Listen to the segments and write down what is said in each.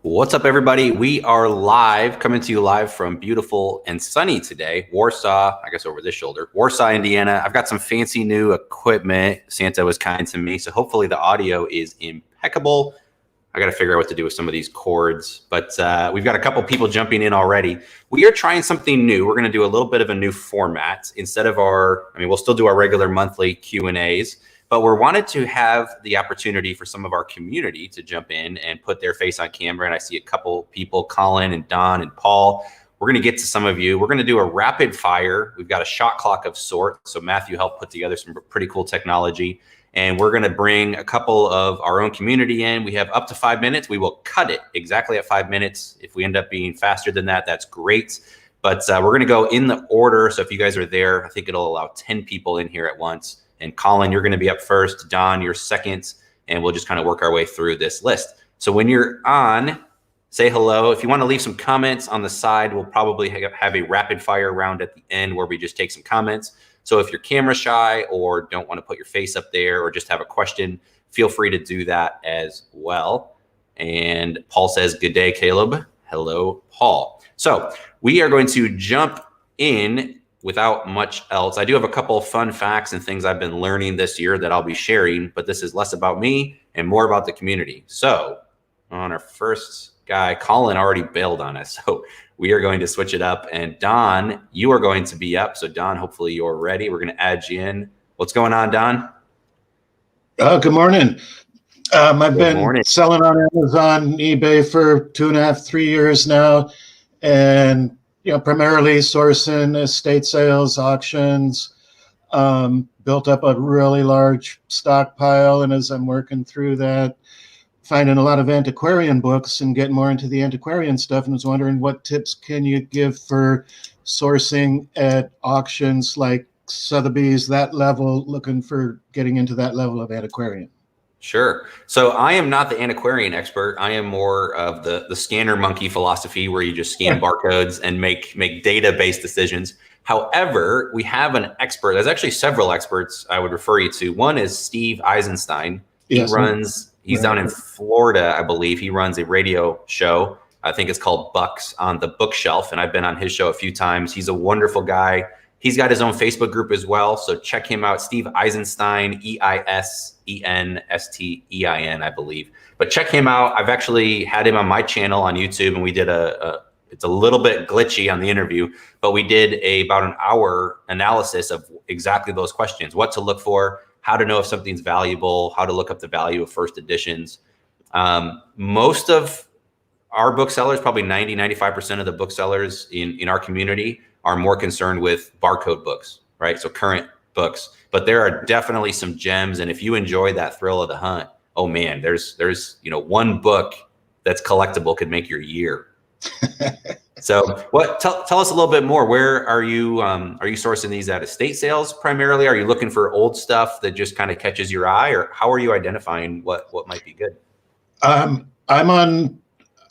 What's up, everybody? We are live, coming to you live from beautiful and sunny today, Warsaw, I guess over this shoulder, Warsaw, Indiana. I've got some fancy new equipment. Santa was kind to me, so hopefully the audio is impeccable. I got to figure out what to do with some of these cords, but we've got a couple people jumping in already. We are trying something new. We're going to do a little bit of a new format. Instead of we'll still do our regular monthly Q&As, but we wanted to have the opportunity for some of our community to jump in and put their face on camera. And I see a couple people, Colin and Don and Paul. We're going to get to some of you. We're going to do a rapid fire. We've got a shot clock of sorts. So Matthew helped put together some pretty cool technology. And we're going to bring a couple of our own community in. We have up to 5 minutes. We will cut it exactly at 5 minutes. If we end up being faster than that, that's great. But we're going to go in the order. So if you guys are there, I think it'll allow 10 people in here at once. And Colin, you're going to be up first. Don, you're second. And we'll just kind of work our way through this list. So when you're on, say hello. If you want to leave some comments on the side, we'll probably have a rapid fire round at the end where we just take some comments. So if you're camera shy or don't want to put your face up there or just have a question, feel free to do that as well. And Paul says, good day, Caleb. Hello, Paul. So we are going to jump in without much else. I do have a couple of fun facts and things I've been learning this year that I'll be sharing, but this is less about me and more about the community. So on our first guy, Colin already bailed on us. So we are going to switch it up. And Don, you are going to be up. So Don, hopefully you're ready. We're going to add you in. What's going on, Don? Good morning. I've been selling on Amazon, eBay for 2.5, 3 years now. And primarily sourcing estate sales, auctions, built up a really large stockpile. And as I'm working through that, finding a lot of antiquarian books and getting more into the antiquarian stuff, and was wondering what tips can you give for sourcing at auctions like Sotheby's, that level, looking for getting into that level of antiquarian. Sure. So I am not the antiquarian expert. I am more of the scanner monkey philosophy, where you just scan barcodes and make data-based decisions. However, we have an expert. There's actually several experts I would refer you to. One is Steve Eisenstein. He's down in Florida, I believe. He runs a radio show. I think it's called Bucks on the Bookshelf, and I've been on his show a few times. He's a wonderful guy. He's got his own Facebook group as well, so check him out. Steve Eisenstein, Eisenstein, I believe. But check him out. I've actually had him on my channel on YouTube, and we did it's a little bit glitchy on the interview, but we did about an hour analysis of exactly those questions: what to look for, how to know if something's valuable, how to look up the value of first editions. Most of our booksellers, probably 95% of the booksellers in our community, are more concerned with barcode books, right? So current books, but there are definitely some gems. And if you enjoy that thrill of the hunt, oh man, there's one book that's collectible could make your year. So tell us a little bit more. Where are you sourcing these at estate sales primarily? Are you looking for old stuff that just kind of catches your eye, or how are you identifying what might be good?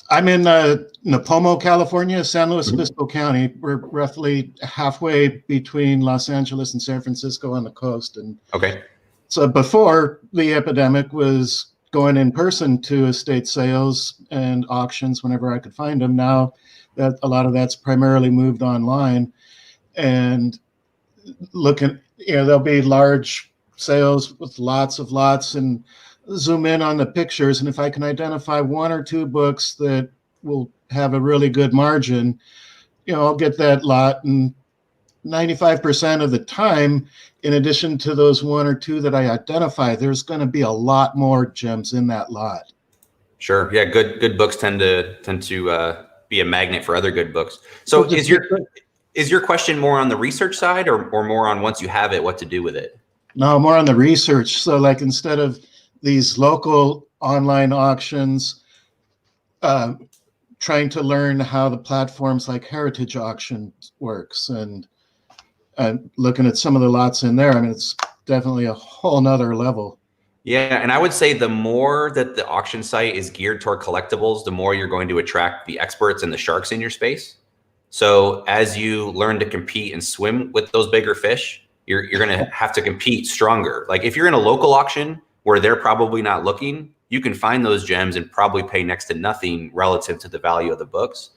I'm in Napomo, California, San Luis Obispo County. We're roughly halfway between Los Angeles and San Francisco on the coast. And okay. So before the epidemic, was going in person to estate sales and auctions whenever I could find them. Now that a lot of that's primarily moved online, and looking, there'll be large sales with lots of lots, and zoom in on the pictures, and if I can identify one or two books that will have a really good margin, I'll get that lot. And 95% of the time, in addition to those one or two that I identify, there's going to be a lot more gems in that lot. Sure. Yeah. Good books tend to be a magnet for other good books. So is your question more on the research side, or more on, once you have it, what to do with it? No, more on the research. So like, instead of these local online auctions, trying to learn how the platforms like Heritage Auction works, and looking at some of the lots in there. I mean, it's definitely a whole nother level. Yeah, and I would say the more that the auction site is geared toward collectibles, the more you're going to attract the experts and the sharks in your space. So as you learn to compete and swim with those bigger fish, you're going to have to compete stronger. Like if you're in a local auction where they're probably not looking, you can find those gems and probably pay next to nothing relative to the value of the books.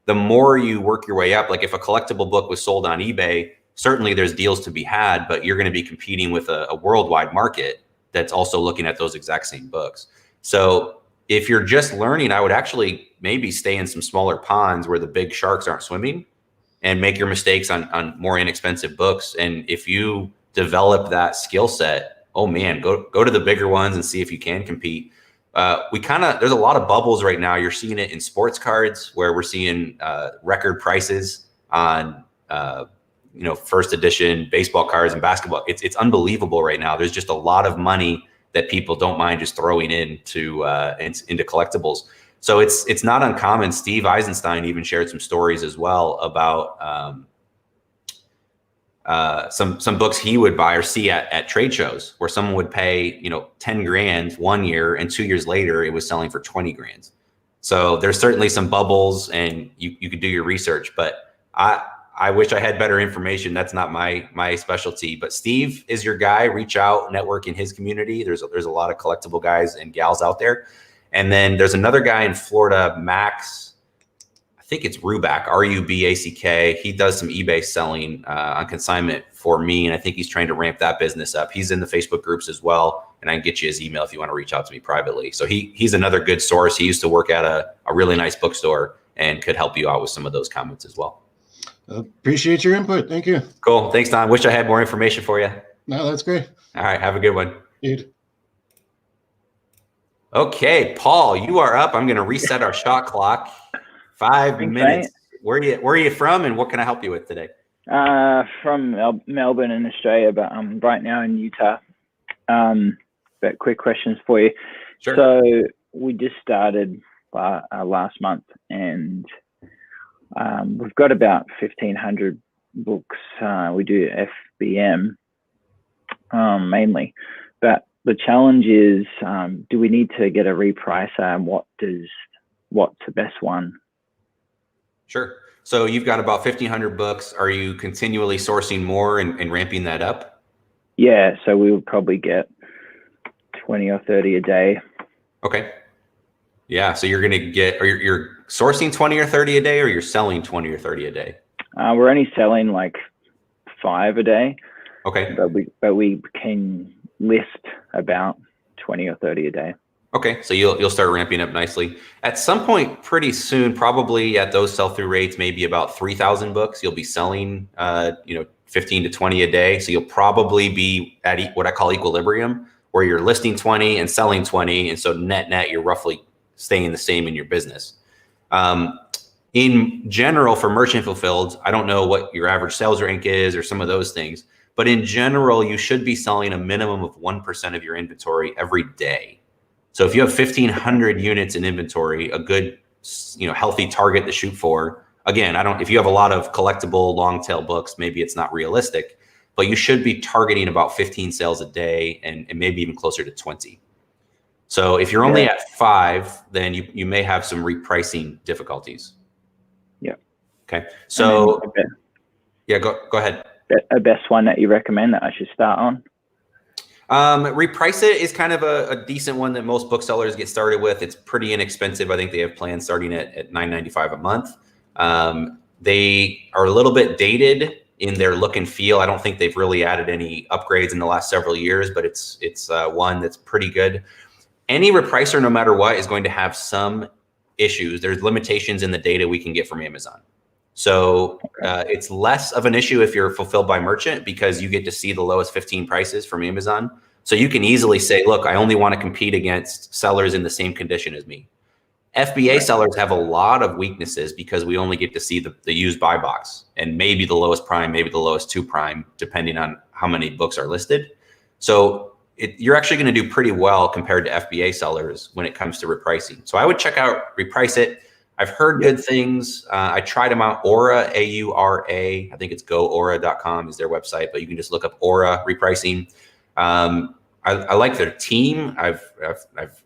The more you work your way up, like if a collectible book was sold on eBay, certainly there's deals to be had, but you're going to be competing with a worldwide market that's also looking at those exact same books. So if you're just learning, I would actually maybe stay in some smaller ponds where the big sharks aren't swimming and make your mistakes on more inexpensive books. And if you develop that skill set, oh man, go to the bigger ones and see if you can compete. There's a lot of bubbles right now. You're seeing it in sports cards where we're seeing record prices on first edition baseball cards and basketball. It's unbelievable right now. There's just a lot of money that people don't mind just throwing into collectibles. So it's not uncommon. Steve Eisenstein even shared some stories as well about some books he would buy or see at trade shows where someone would pay 10 grand 1 year, and 2 years later it was selling for 20 grand. So there's certainly some bubbles, and you could do your research, but I wish I had better information. That's not my specialty. But Steve is your guy. Reach out, network in his community. There's a lot of collectible guys and gals out there. And then there's another guy in Florida, Max. I think it's Ruback, Ruback. He does some eBay selling on consignment for me, and I think he's trying to ramp that business up. He's in the Facebook groups as well, and I can get you his email if you want to reach out to me privately. So he's another good source. He used to work at a really nice bookstore and could help you out with some of those comments as well. Appreciate your input. Thank you. Cool. Thanks, Don. Wish I had more information for you. No, that's great. All right. Have a good one. Dude. Okay, Paul, you are up. I'm going to reset our shot clock. 5 minutes. Where are you from, and what can I help you with today? From Melbourne in Australia, but I'm right now in Utah. But quick questions for you. Sure. So we just started last month, and we've got about 1,500 books. We do FBM mainly, but the challenge is, do we need to get a repricer, and what's the best one? Sure. So you've got about 1,500 books. Are you continually sourcing more and ramping that up? Yeah, so we would probably get 20 or 30 a day. Okay. Yeah, so you're going to get, or you're sourcing 20 or 30 a day, or you're selling 20 or 30 a day? We're only selling like 5 a day. Okay. But we can list about 20 or 30 a day. Okay, so you'll start ramping up nicely. At some point pretty soon, probably at those sell-through rates, maybe about 3,000 books, you'll be selling 15 to 20 a day. So you'll probably be at what I call equilibrium, where you're listing 20 and selling 20, and so net you're roughly staying the same in your business. In general, for merchant fulfilled, I don't know what your average sales rank is or some of those things, but in general, you should be selling a minimum of 1% of your inventory every day. So if you have 1,500 units in inventory, a good, healthy target to shoot for. Again, if you have a lot of collectible long tail books, maybe it's not realistic, but you should be targeting about 15 sales a day and maybe even closer to 20. So if you're only at 5, then you may have some repricing difficulties. Yeah. Okay. So yeah, go ahead. A best one that you recommend that I should start on? Reprice It is kind of a decent one that most booksellers get started with. It's pretty inexpensive. I think they have plans starting at $9.95 a month. They are a little bit dated in their look and feel. I don't think they've really added any upgrades in the last several years, but it's one that's pretty good. Any repricer, no matter what, is going to have some issues. There's limitations in the data we can get from Amazon. So it's less of an issue if you're fulfilled by merchant, because you get to see the lowest 15 prices from Amazon. So you can easily say, look, I only want to compete against sellers in the same condition as me. FBA sellers have a lot of weaknesses because we only get to see the used buy box and maybe the lowest prime, maybe the lowest 2 prime, depending on how many books are listed. So you're actually going to do pretty well compared to FBA sellers when it comes to repricing. So I would check out Reprice It. I've heard good things. I tried them out. Aura, AURA. I think it's goaura.com is their website, but you can just look up Aura repricing. I like their team. I've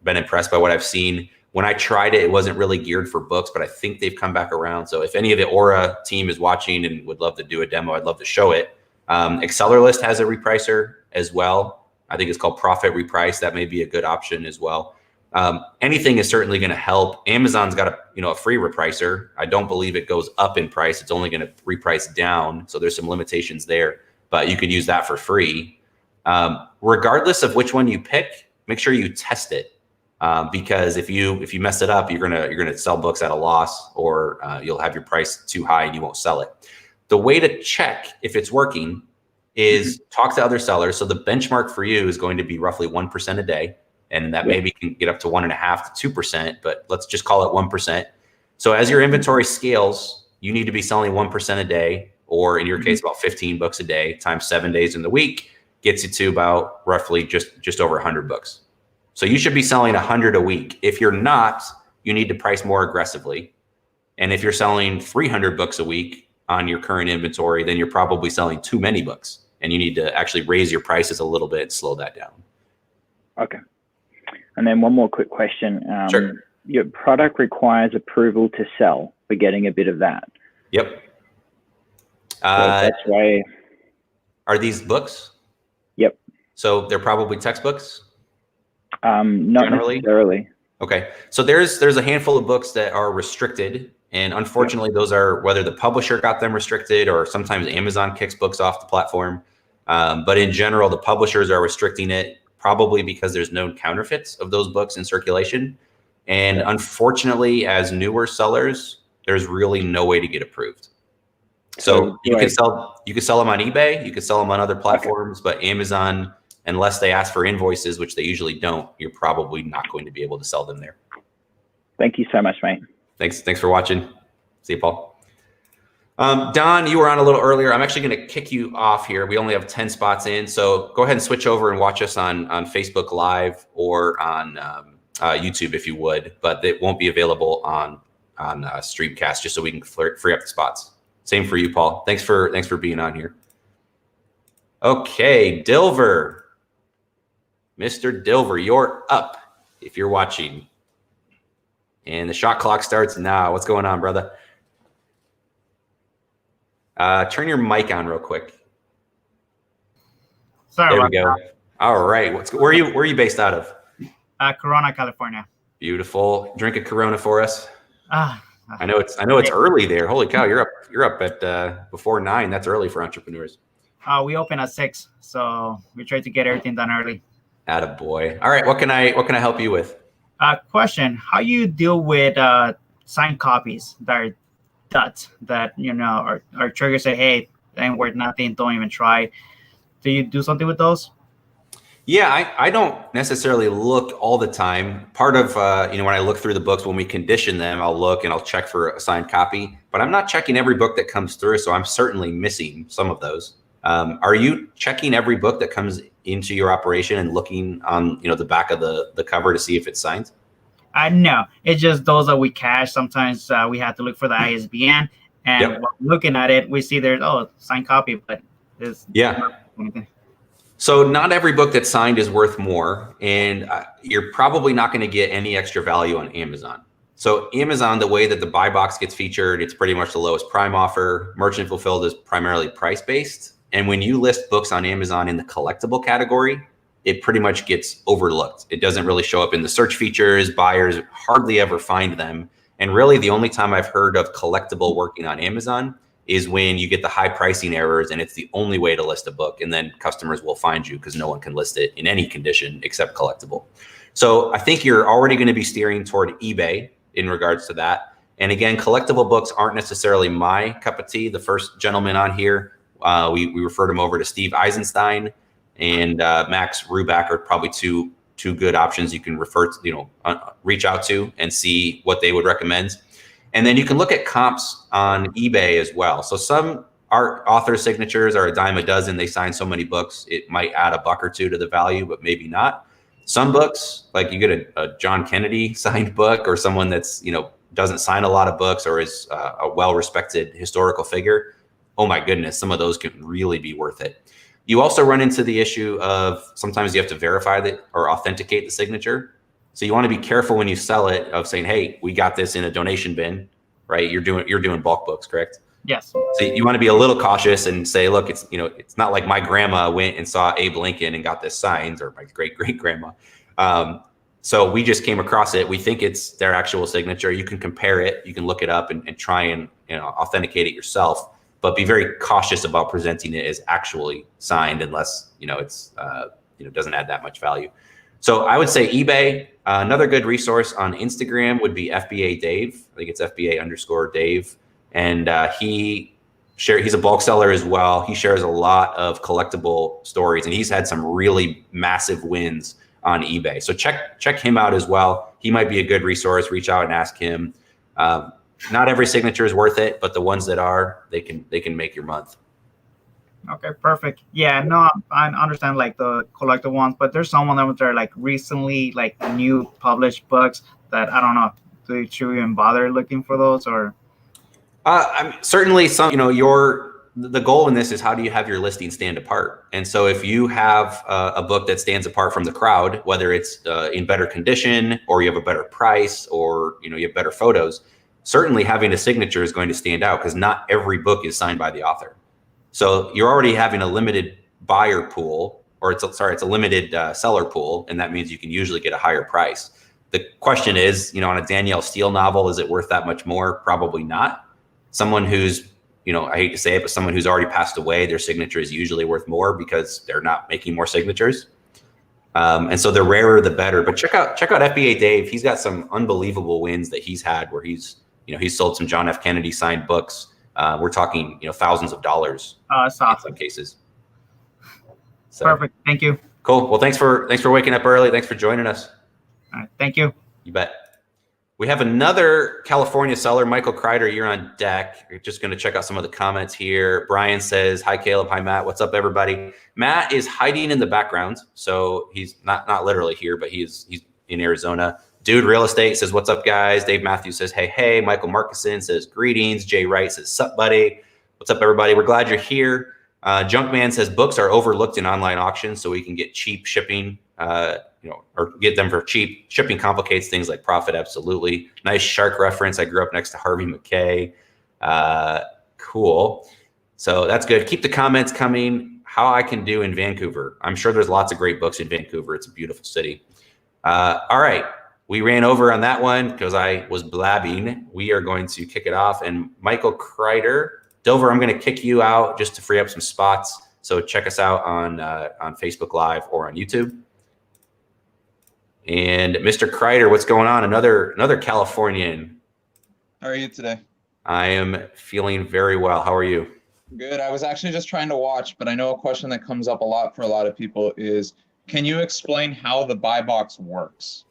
been impressed by what I've seen. When I tried it, it wasn't really geared for books, but I think they've come back around. So if any of the Aura team is watching and would love to do a demo, I'd love to show it. AccelerList has a repricer as well. I think it's called Profit Reprice. That may be a good option as well. Anything is certainly going to help. Amazon's got a free repricer. I don't believe it goes up in price. It's only going to reprice down. So there's some limitations there, but you could use that for free. Regardless of which one you pick, make sure you test it. Because if you mess it up, you're gonna sell books at a loss, or you'll have your price too high and you won't sell it. The way to check if it's working is talk to other sellers. So the benchmark for you is going to be roughly 1% a day, and that maybe can get up to 1.5 to 2%, but let's just call it 1%. So as your inventory scales, you need to be selling 1% a day, or in your case, about 15 books a day times 7 days in the week gets you to about roughly just over 100 books. So you should be selling 100 a week. If you're not, you need to price more aggressively. And if you're selling 300 books a week on your current inventory, then you're probably selling too many books, and you need to actually raise your prices a little bit and slow that down. Okay. And then one more quick question. Sure. Your product requires approval to sell. We're getting a bit of that. Yep. So that's why. Are these books? Yep. So they're probably textbooks? Not Generally? necessarily. Okay. So there's a handful of books that are restricted. And unfortunately, those are whether the publisher got them restricted or sometimes Amazon kicks books off the platform. But in general, the publishers are restricting it probably because there's known counterfeits of those books in circulation. And unfortunately, as newer sellers, there's really no way to get approved. So you can sell them on eBay, you can sell them on other platforms, but Amazon, unless they ask for invoices, which they usually don't, you're probably not going to be able to sell them there. Thank you so much, mate. Thanks for watching. See you, Paul. Don, you were on a little earlier. I'm actually going to kick you off here. We only have 10 spots in, so go ahead and switch over and watch us on Facebook Live or on YouTube if you would, but it won't be available on Streamcast, just so we can free up the spots. Same for you, Paul. Thanks for being on here. Okay, Dilver. Mr. Dilver, you're up if you're watching. And the shot clock starts now. What's going on, brother? Turn your mic on real quick. Sorry. There we go. All right. Where are you based out of? Corona, California. Beautiful. Drink a Corona for us. I know it's early there. Holy cow, you're up at before 9. That's early for entrepreneurs. We open at 6, so we try to get everything done early. Attaboy. All right, what can I help you with? Question: how you deal with signed copies that are duds that our trigger say, hey, ain't worth nothing, don't even try. Do you do something with those? Yeah, I don't necessarily look all the time. Part of when I look through the books, when we condition them, I'll look and I'll check for a signed copy. But I'm not checking every book that comes through, so I'm certainly missing some of those. Are you checking every book that comes into your operation and looking on the back of the cover to see if it's signed? No, it's just those that we cache. Sometimes we have to look for the ISBN, and while looking at it, we see there's signed copy, but it's not anything. So not every book that's signed is worth more, and you're probably not going to get any extra value on Amazon. So Amazon, the way that the buy box gets featured, it's pretty much the lowest prime offer. Merchant fulfilled is primarily price-based. And when you list books on Amazon in the collectible category, it pretty much gets overlooked. It doesn't really show up in the search features. Buyers hardly ever find them. And really the only time I've heard of collectible working on Amazon is when you get the high pricing errors and it's the only way to list a book, and then customers will find you because no one can list it in any condition except collectible. So I think you're already going to be steering toward eBay in regards to that. And again, collectible books aren't necessarily my cup of tea. The first gentleman on here, we referred him over to Steve Eisenstein and Max Ruback are probably two good options you can refer to, reach out to and see what they would recommend. And then you can look at comps on eBay as well. So some author signatures are a dime a dozen. They sign so many books, it might add $1 or $2 to the value, but maybe not. Some books, like you get a John Kennedy signed book, or someone that's, doesn't sign a lot of books or is a well-respected historical figure. Oh my goodness, some of those can really be worth it. You also run into the issue of sometimes you have to verify that or authenticate the signature. So you want to be careful when you sell it of saying, hey, we got this in a donation bin, right? You're doing bulk books, correct? Yes. So you want to be a little cautious and say, look, it's it's not like my grandma went and saw Abe Lincoln and got this signed, or my great grandma. So we just came across it. We think it's their actual signature. You can compare it. You can look it up and try and authenticate it yourself. But be very cautious about presenting it as actually signed, unless it's doesn't add that much value. So I would say eBay. Another good resource on Instagram would be FBA Dave. I think it's FBA_Dave, and he's a bulk seller as well. He shares a lot of collectible stories, and he's had some really massive wins on eBay. So check him out as well. He might be a good resource. Reach out and ask him. Not every signature is worth it, but the ones that are, they can make your month. Okay, perfect. Yeah, no, I understand like the collector ones, but there's some of them that are like recently like new published books that I don't know. Should we even bother looking for those or? I mean, certainly some. The goal in this is how do you have your listing stand apart? And so if you have a book that stands apart from the crowd, whether it's in better condition or you have a better price or you have better photos, certainly having a signature is going to stand out because not every book is signed by the author. So you're already having a limited buyer pool, or it's a limited seller pool, and that means you can usually get a higher price. The question is, on a Danielle Steele novel, is it worth that much more? Probably not. Someone who's, I hate to say it, but someone who's already passed away, their signature is usually worth more because they're not making more signatures. And so the rarer, the better. But check out FBA Dave. He's got some unbelievable wins that he's had where he's sold some John F. Kennedy signed books. We're talking, thousands of dollars in some cases. So, perfect. Thank you. Cool. Well, thanks for waking up early. Thanks for joining us. All right. Thank you. You bet. We have another California seller, Michael Kreider. You're on deck. We're just going to check out some of the comments here. Brian says, "Hi, Caleb. Hi, Matt. What's up, everybody?" Matt is hiding in the background, so he's not literally here, but he's in Arizona. Dude Real Estate says, "What's up, guys?" Dave Matthews says, "Hey." Michael Markison says, "Greetings." Jay Wright says, "Sup, buddy?" What's up, everybody? We're glad you're here. Junkman says, "Books are overlooked in online auctions, so we can get cheap shipping, or get them for cheap. Shipping complicates things like profit." Absolutely. Nice shark reference. I grew up next to Harvey McKay. Cool. So that's good. Keep the comments coming. How I can do in Vancouver. I'm sure there's lots of great books in Vancouver. It's a beautiful city. All right. We ran over on that one because I was blabbing. We are going to kick it off. And Michael Kreider, Dover, I'm going to kick you out just to free up some spots. So check us out on Facebook Live or on YouTube. And Mr. Kreider, what's going on? Another Californian. How are you today? I am feeling very well. How are you? Good. I was actually just trying to watch, but I know a question that comes up a lot for a lot of people is, can you explain how the buy box works?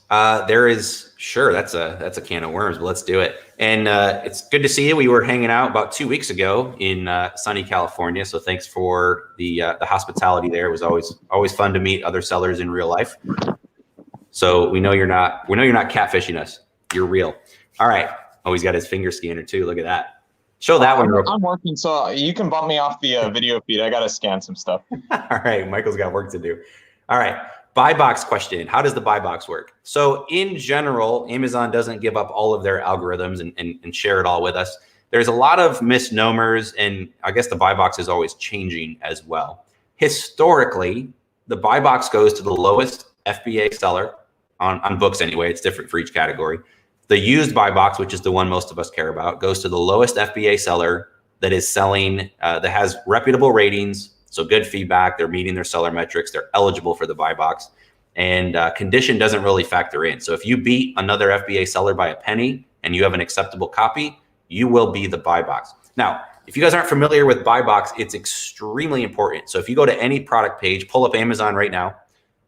Sure, that's a can of worms, but let's do it. And it's good to see you. We were hanging out about 2 weeks ago in sunny California, so thanks for the hospitality there. It was always fun to meet other sellers in real life. So we know you're not catfishing us. You're real. All right. Oh, he's got his finger scanner too. Look at that. Show that one. I'm working, so you can bump me off the video feed. I gotta scan some stuff. All right, Michael's got work to do. All right. Buy box question. How does the buy box work? So in general, Amazon doesn't give up all of their algorithms and share it all with us. There's a lot of misnomers, and I guess the buy box is always changing as well. Historically, the buy box goes to the lowest FBA seller on books anyway. It's different for each category. The used buy box, which is the one most of us care about, goes to the lowest FBA seller that is selling, that has reputable ratings. So good feedback, they're meeting their seller metrics, they're eligible for the buy box, and condition doesn't really factor in. So if you beat another FBA seller by a penny and you have an acceptable copy, you will be the buy box. Now, if you guys aren't familiar with buy box, it's extremely important. So if you go to any product page, pull up Amazon right now.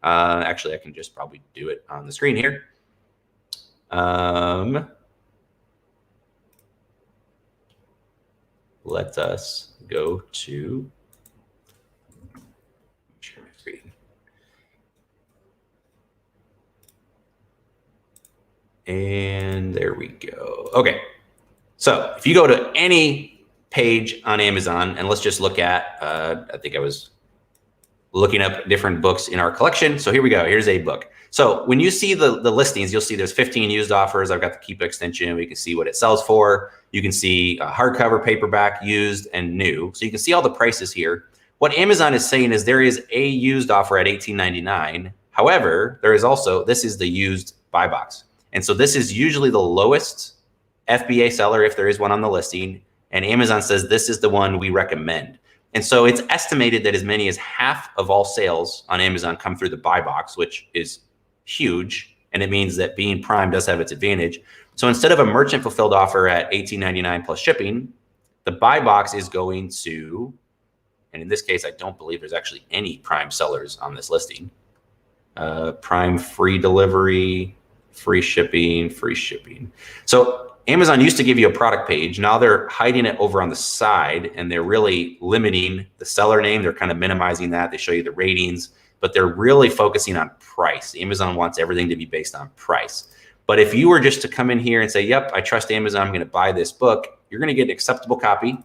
Actually, I can just probably do it on the screen here. Let us go to share my screen. And there we go. Okay. So if you go to any page on Amazon, and let's just look at, I think I was looking up different books in our collection. So here we go. Here's a book. So when you see the listings, you'll see there's 15 used offers. I've got the Keep extension. We can see what it sells for. You can see hardcover, paperback, used, and new. So you can see all the prices here. What Amazon is saying is there is a used offer at $18.99 However, there is also, this is the used buy box. And so this is usually the lowest FBA seller if there is one on the listing. And Amazon says this is the one we recommend. And so it's estimated that as many as half of all sales on Amazon come through the buy box, which is huge. And it means that being Prime does have its advantage. So instead of a merchant fulfilled offer at $18.99 plus shipping, the buy box is going to, and in this case, I don't believe there's actually any Prime sellers on this listing. Prime free delivery, free shipping, free shipping. So Amazon used to give you a product page. Now they're hiding it over on the side, and they're really limiting the seller name. They're kind of minimizing that. They show you the ratings, but they're really focusing on price. Amazon wants everything to be based on price. But if you were just to come in here and say, yep, I trust Amazon, I'm going to buy this book, you're going to get an acceptable copy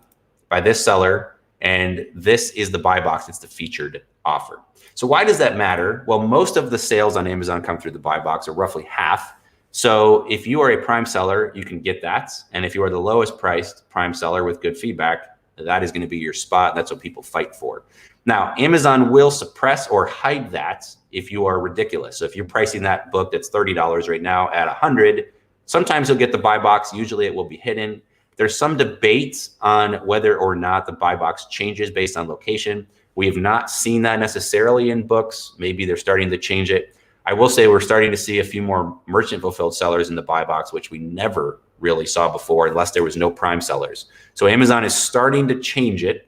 by this seller. And this is the buy box. It's the featured offer. So why does that matter? Well, most of the sales on Amazon come through the buy box, or roughly half. So if you are a Prime seller, you can get that. And if you are the lowest priced Prime seller with good feedback, that is going to be your spot. That's what people fight for. Now, Amazon will suppress or hide that if you are ridiculous. So if you're pricing that book that's $30 right now at $100, sometimes you'll get the buy box. Usually it will be hidden. There's some debate on whether or not the buy box changes based on location. We have not seen that necessarily in books. Maybe they're starting to change it. I will say we're starting to see a few more merchant fulfilled sellers in the buy box, which we never really saw before unless there was no Prime sellers. So Amazon is starting to change it.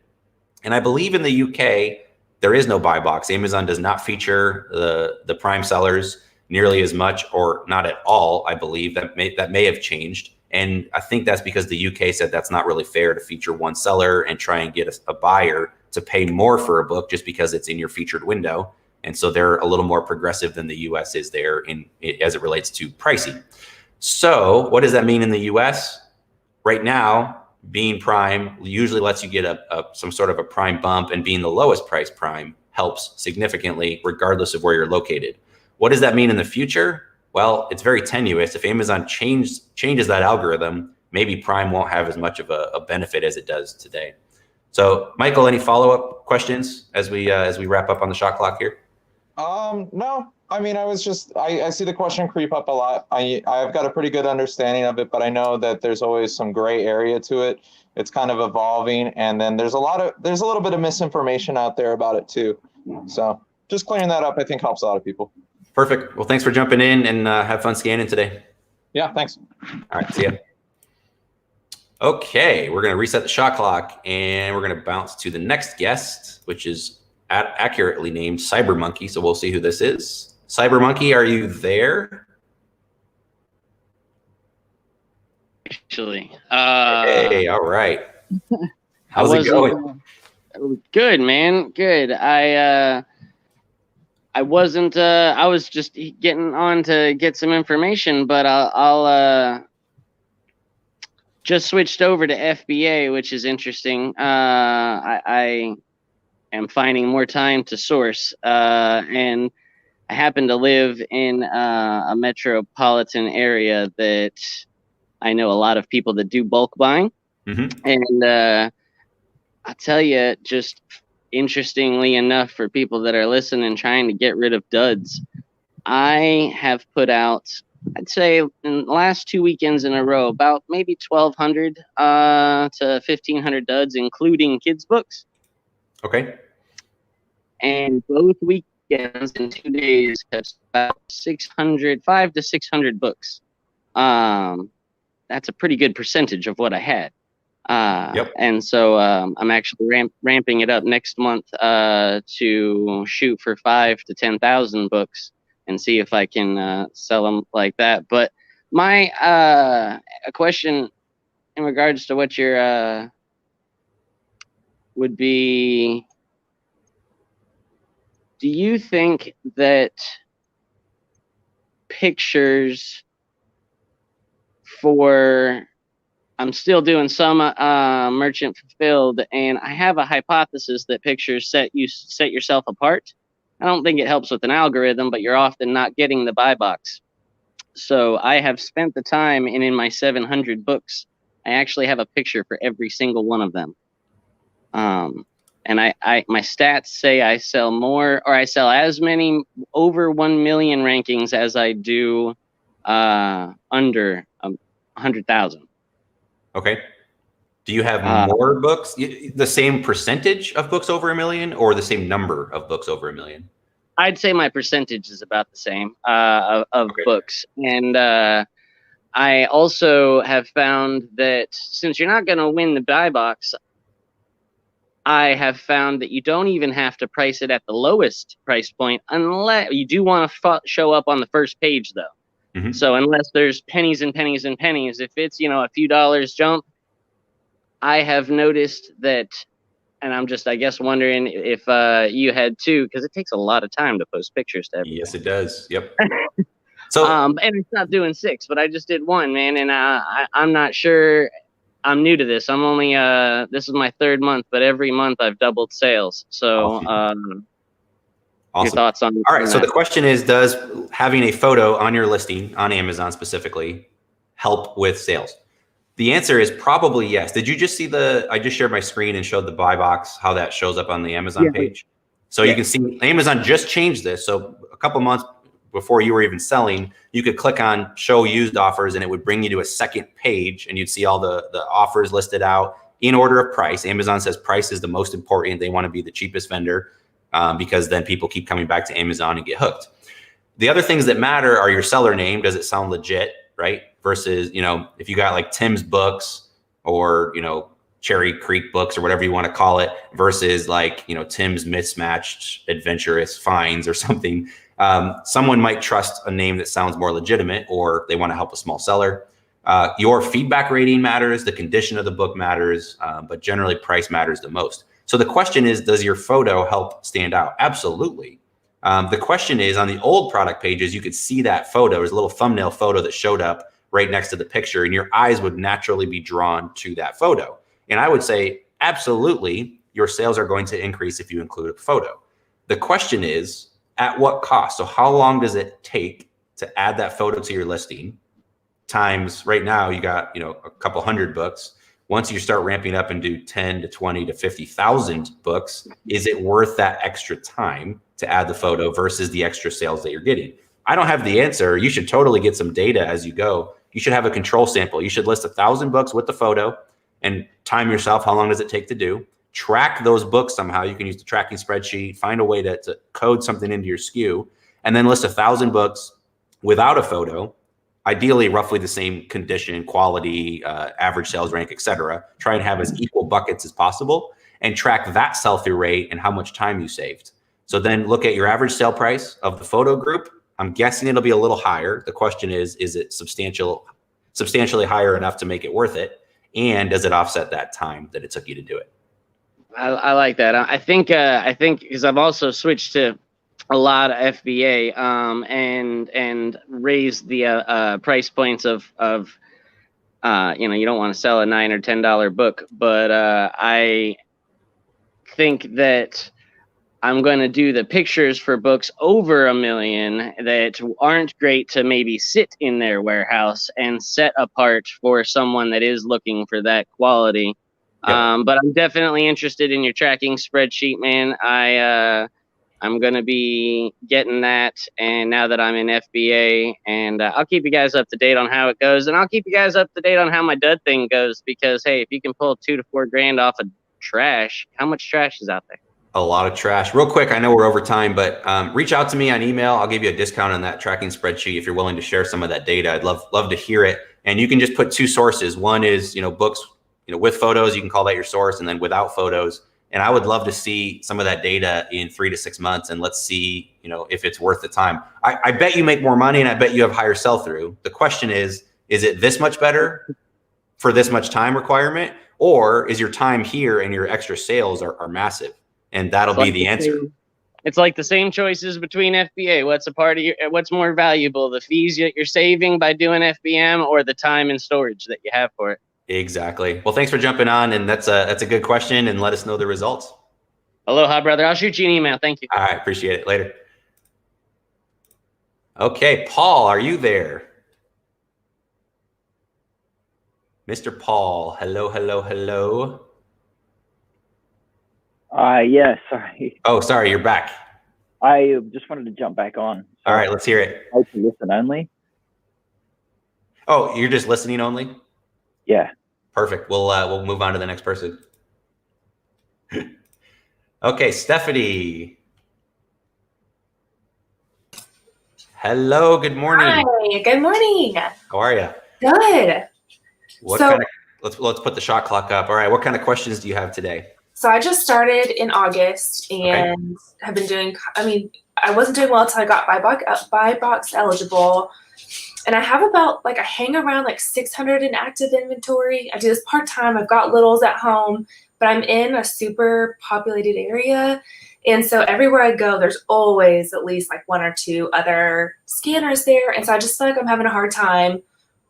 And I believe in the UK, there is no buy box. Amazon does not feature the Prime sellers nearly as much, or not at all. I believe that may have changed. And I think that's because the UK said that's not really fair to feature one seller and try and get a buyer to pay more for a book just because it's in your featured window. And so they're a little more progressive than the US is there as it relates to pricing. So what does that mean in the US? Right now, being Prime usually lets you get some sort of a Prime bump, and being the lowest price Prime helps significantly regardless of where you're located. What does that mean in the future? Well, it's very tenuous. If Amazon changes that algorithm, maybe Prime won't have as much of a benefit as it does today. So, Michael, any follow-up questions as we wrap up on the shot clock here? No. I mean, I see the question creep up a lot. I've got a pretty good understanding of it, but I know that there's always some gray area to it. It's kind of evolving, and then there's a little bit of misinformation out there about it too. So just clearing that up, I think, helps a lot of people. Perfect. Well, thanks for jumping in, and have fun scanning today. Yeah, thanks. All right, see ya. Okay, we're going to reset the shot clock, and we're going to bounce to the next guest, which is accurately named Cyber Monkey. So we'll see who this is. Cyber Monkey, are you there? Actually, hey, all right. How's it going? Good, man. Good. I was just getting on to get some information, but I'll just switched over to FBA, which is interesting. I am finding more time to source, and I happen to live in a metropolitan area that I know a lot of people that do bulk buying. Mm-hmm. And I'll tell you, just interestingly enough, for people that are listening, trying to get rid of duds, I have put out, I'd say in the last 2 weekends in a row, about maybe 1,200 to 1,500 duds, including kids' books. Okay. And both weekends in 2 days have about 5 to 600 books. That's a pretty good percentage of what I had. Yep. And so I'm actually ramping it up next month to shoot for 5 to 10,000 books and see if I can sell them like that. But my a question in regards to what your would be, do you think that pictures I'm still doing some merchant fulfilled, and I have a hypothesis that pictures set yourself apart. I don't think it helps with an algorithm, but you're often not getting the buy box. So I have spent the time, and in my 700 books, I actually have a picture for every single one of them. and my stats say I sell more, or I sell as many over 1 million rankings as I do under 100,000. Okay. Do you have more books, the same percentage of books over 1 million, or the same number of books over 1 million? I'd say my percentage is about the same of Okay. books. And I also have found that since you're not going to win the buy box, I have found that you don't even have to price it at the lowest price point, unless you do want to show up on the first page, though. Mm-hmm. So unless there's pennies and pennies and pennies, if it's, a few dollars jump, I have noticed that, and I'm just, I guess, wondering if you had too, because it takes a lot of time to post pictures to everybody. Yes, it does. Yep. So, and it's not doing 6, but I just did 1, man, and I'm not sure. I'm new to this. I'm only this is my 3rd month, but every month I've doubled sales. So, awesome. Your thoughts on? All right. So the question is, does having a photo on your listing on Amazon specifically help with sales? The answer is probably yes. Did you just see I just shared my screen and showed the buy box, how that shows up on the Amazon page. So you can see Amazon just changed this. So a couple months before you were even selling, you could click on show used offers and it would bring you to a second page and you'd see all the offers listed out in order of price. Amazon says price is the most important. They want to be the cheapest vendor because then people keep coming back to Amazon and get hooked. The other things that matter are your seller name. Does it sound legit, right? Versus, if you got like Tim's Books or, Cherry Creek Books or whatever you want to call it versus like, Tim's Mismatched Adventurous Finds or something. Someone might trust a name that sounds more legitimate or they want to help a small seller. Your feedback rating matters. The condition of the book matters, but generally price matters the most. So the question is, does your photo help stand out? Absolutely. The question is, on the old product pages, you could see that photo. There's a little thumbnail photo that showed up right next to the picture, and your eyes would naturally be drawn to that photo. And I would say, absolutely, your sales are going to increase if you include a photo. The question is, at what cost? So how long does it take to add that photo to your listing? Times right now, you got, a couple hundred books. Once you start ramping up and do 10 to 20 to 50,000 books, is it worth that extra time to add the photo versus the extra sales that you're getting? I don't have the answer. You should totally get some data as you go. You should have a control sample. You should list 1,000 books with the photo and time yourself. How long does it take to do? Track those books somehow. You can use the tracking spreadsheet, find a way to code something into your SKU, and then list 1,000 books without a photo. Ideally, roughly the same condition, quality, average sales rank, et cetera. Try and have as equal buckets as possible and track that sell-through rate and how much time you saved. So then look at your average sale price of the photo group. I'm guessing it'll be a little higher. The question is it substantially higher enough to make it worth it? And does it offset that time that it took you to do it? I like that. I think because I've also switched to a lot of FBA and raised the price points of you don't want to sell a $9 or $10 book, but I think that I'm going to do the pictures for books over 1 million that aren't great to maybe sit in their warehouse and set apart for someone that is looking for that quality. Yep. But I'm definitely interested in your tracking spreadsheet, man. I'm going to be getting that. And now that I'm in FBA, and I'll keep you guys up to date on how it goes. And I'll keep you guys up to date on how my dud thing goes, because, hey, if you can pull $2 to $4 grand off of trash, how much trash is out there? A lot of trash. Real quick, I know we're over time, but reach out to me on email. I'll give you a discount on that tracking spreadsheet if you're willing to share some of that data. I'd love to hear it. And you can just put 2 sources. One is, books, with photos, you can call that your source, and then without photos. And I would love to see some of that data in 3 to 6 months, and let's see, if it's worth the time. I bet you make more money, and I bet you have higher sell-through. The question is it this much better for this much time requirement, or is your time here and your extra sales are massive? And that'll be the answer. It's like the same choices between FBA. What's more valuable, the fees that you're saving by doing FBM or the time and storage that you have for it? Exactly. Well, thanks for jumping on, and that's a good question, and let us know the results. Aloha, brother. I'll shoot you an email. Thank you. All right. Appreciate it. Later. Okay. Paul, are you there? Mr. Paul. Hello, hello, hello. Yeah, sorry. Oh, sorry, you're back. I just wanted to jump back on. All right, let's hear it. Oh, to listen only? Oh, you're just listening only? Yeah. Perfect. We'll move on to the next person. Okay, Stephanie. Hello, good morning. Hi, good morning. How are you? Good. Let's put the shot clock up. All right, what kind of questions do you have today? So I just started in August and have been doing, I wasn't doing well until I got buy box eligible. And I have I hang around like 600 in active inventory. I do this part-time. I've got littles at home, but I'm in a super populated area. And so everywhere I go, there's always at least like one or two other scanners there. And so I just feel like I'm having a hard time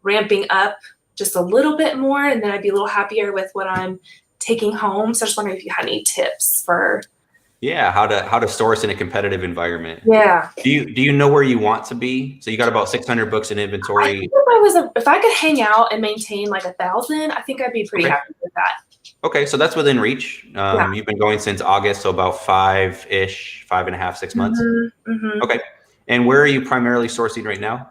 ramping up just a little bit more. And then I'd be a little happier with what I'm taking home. So I just wondering if you had any tips for how to source in a competitive environment. Yeah. Do you know where you want to be? So you got about 600 books in inventory. I think if I could hang out and maintain like 1,000, I think I'd be pretty happy with that. Okay, so that's within reach. You've been going since August, so about 5.5, 6 months. Mm-hmm. Okay, and where are you primarily sourcing right now?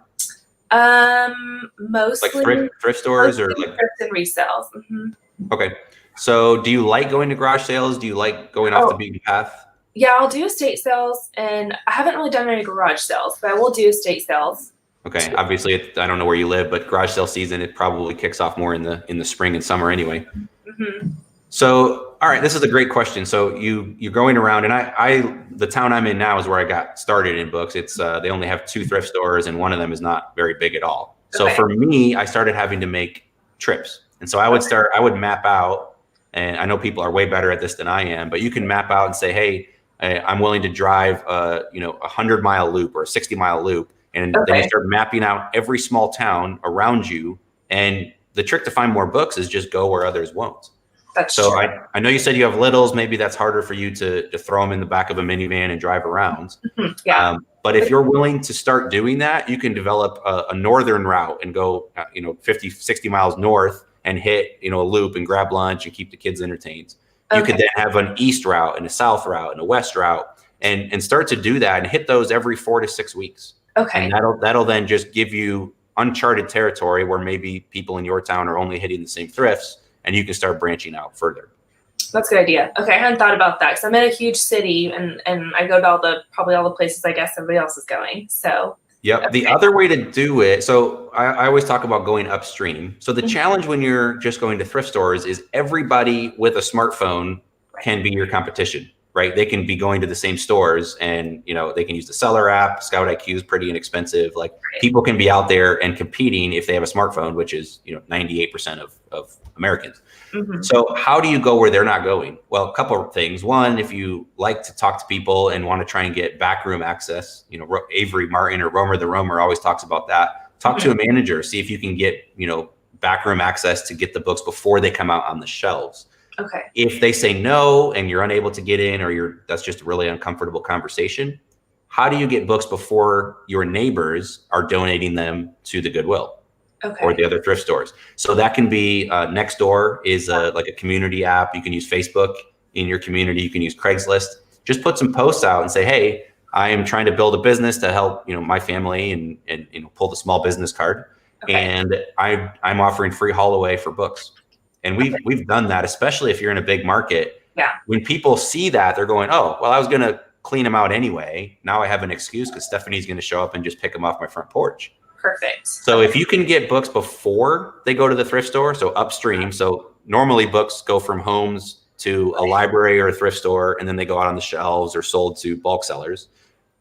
Mostly like thrift stores or like thrift and resales. Mm-hmm. Okay, so do you like going to garage sales? Do you like going off the beaten path? Yeah, I'll do estate sales, and I haven't really done any garage sales, but I will do estate sales. Okay, obviously, I don't know where you live, but garage sale season, it probably kicks off more in the spring and summer anyway. Mm-hmm. So, all right, this is a great question. So you're going around, and the town I'm in now is where I got started in books. It's they only have 2 thrift stores, and one of them is not very big at all. So for me, I started having to make trips, and so I would map out, and I know people are way better at this than I am, but you can map out and say, hey, I'm willing to drive a 100-mile loop or a 60-mile loop. And then you start mapping out every small town around you. And the trick to find more books is just go where others won't. That's so true. I know you said you have littles. Maybe that's harder for you to throw them in the back of a minivan and drive around. Mm-hmm. Yeah. But if you're willing to start doing that, you can develop a northern route and go 50, 60 miles north and hit a loop and grab lunch and keep the kids entertained. You could then have an east route and a south route and a west route and start to do that and hit those every 4 to 6 weeks. Okay. And that'll then just give you uncharted territory where maybe people in your town are only hitting the same thrifts, and you can start branching out further. That's a good idea. Okay, I hadn't thought about that because I'm in a huge city, and I go to probably all the places I guess everybody else is going. So. Yep. Okay. The other way to do it, so I always talk about going upstream. So the challenge when you're just going to thrift stores is everybody with a smartphone can be your competition. Right? They can be going to the same stores and, they can use the seller app. Scout IQ is pretty inexpensive. Like people can be out there and competing if they have a smartphone, which is, 98% of Americans. Mm-hmm. So how do you go where they're not going? Well, a couple of things. One, if you like to talk to people and want to try and get backroom access, Avery Martin or Romer the Romer always talks about that. Talk to a manager, see if you can get, backroom access to get the books before they come out on the shelves. Okay. If they say no and you're unable to get in or that's just a really uncomfortable conversation, how do you get books before your neighbors are donating them to the Goodwill or the other thrift stores? So that can be Nextdoor is like a community app. You can use Facebook in your community. You can use Craigslist. Just put some posts out and say, hey, I am trying to build a business to help my family and pull the small business card. Okay. And I'm offering free haul away for books. And we've done that, especially if you're in a big market. Yeah. When people see that, they're going, oh, well, I was going to clean them out anyway. Now I have an excuse because Stephanie's going to show up and just pick them off my front porch. Perfect. So if you can get books before they go to the thrift store, so upstream. So normally books go from homes to a library or a thrift store, and then they go out on the shelves or sold to bulk sellers.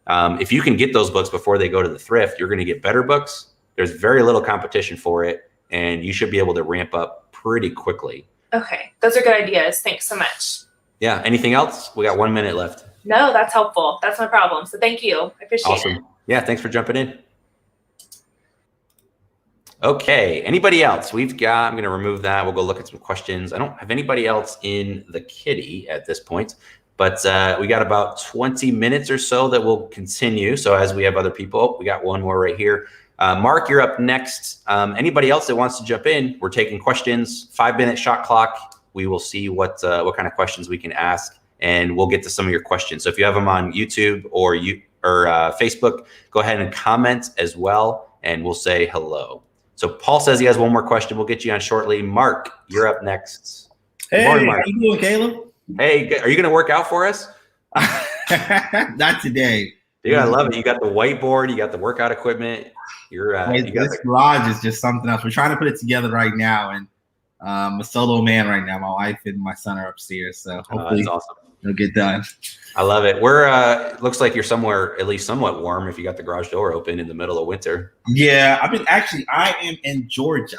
If you can get those books before they go to the thrift, you're going to get better books. There's very little competition for it, and you should be able to ramp up pretty quickly. Okay. Those are good ideas. Thanks so much. Yeah. Anything else? We got 1 minute left. No, that's helpful. That's no problem. So thank you. I appreciate it. Yeah. Thanks for jumping in. Okay. Anybody else? I'm going to remove that. We'll go look at some questions. I don't have anybody else in the kitty at this point, but we got about 20 minutes or so that will continue. So as we have other people, we got one more right here. Mark, you're up next. Anybody else that wants to jump in? We're taking questions. 5-minute shot clock. We will see what kind of questions we can ask. and we'll get to some of your questions. So if you have them on YouTube or Facebook, go ahead and comment as well, and we'll say hello. So Paul says he has one more question. We'll get you on shortly. Mark, you're up next. Hey, morning, Mark. how you doing, Caleb? Hey, are you going to work out for us? Not today. Dude, I love it. You got the whiteboard. You got the workout equipment. This garage is just something else. We're trying to put it together right now, and I'm a solo man right now. My wife and my son are upstairs, so hopefully that's awesome. It'll get done. I love it. We're looks like you're somewhere at least somewhat warm if you got the garage door open in the middle of winter. Yeah, I am in Georgia.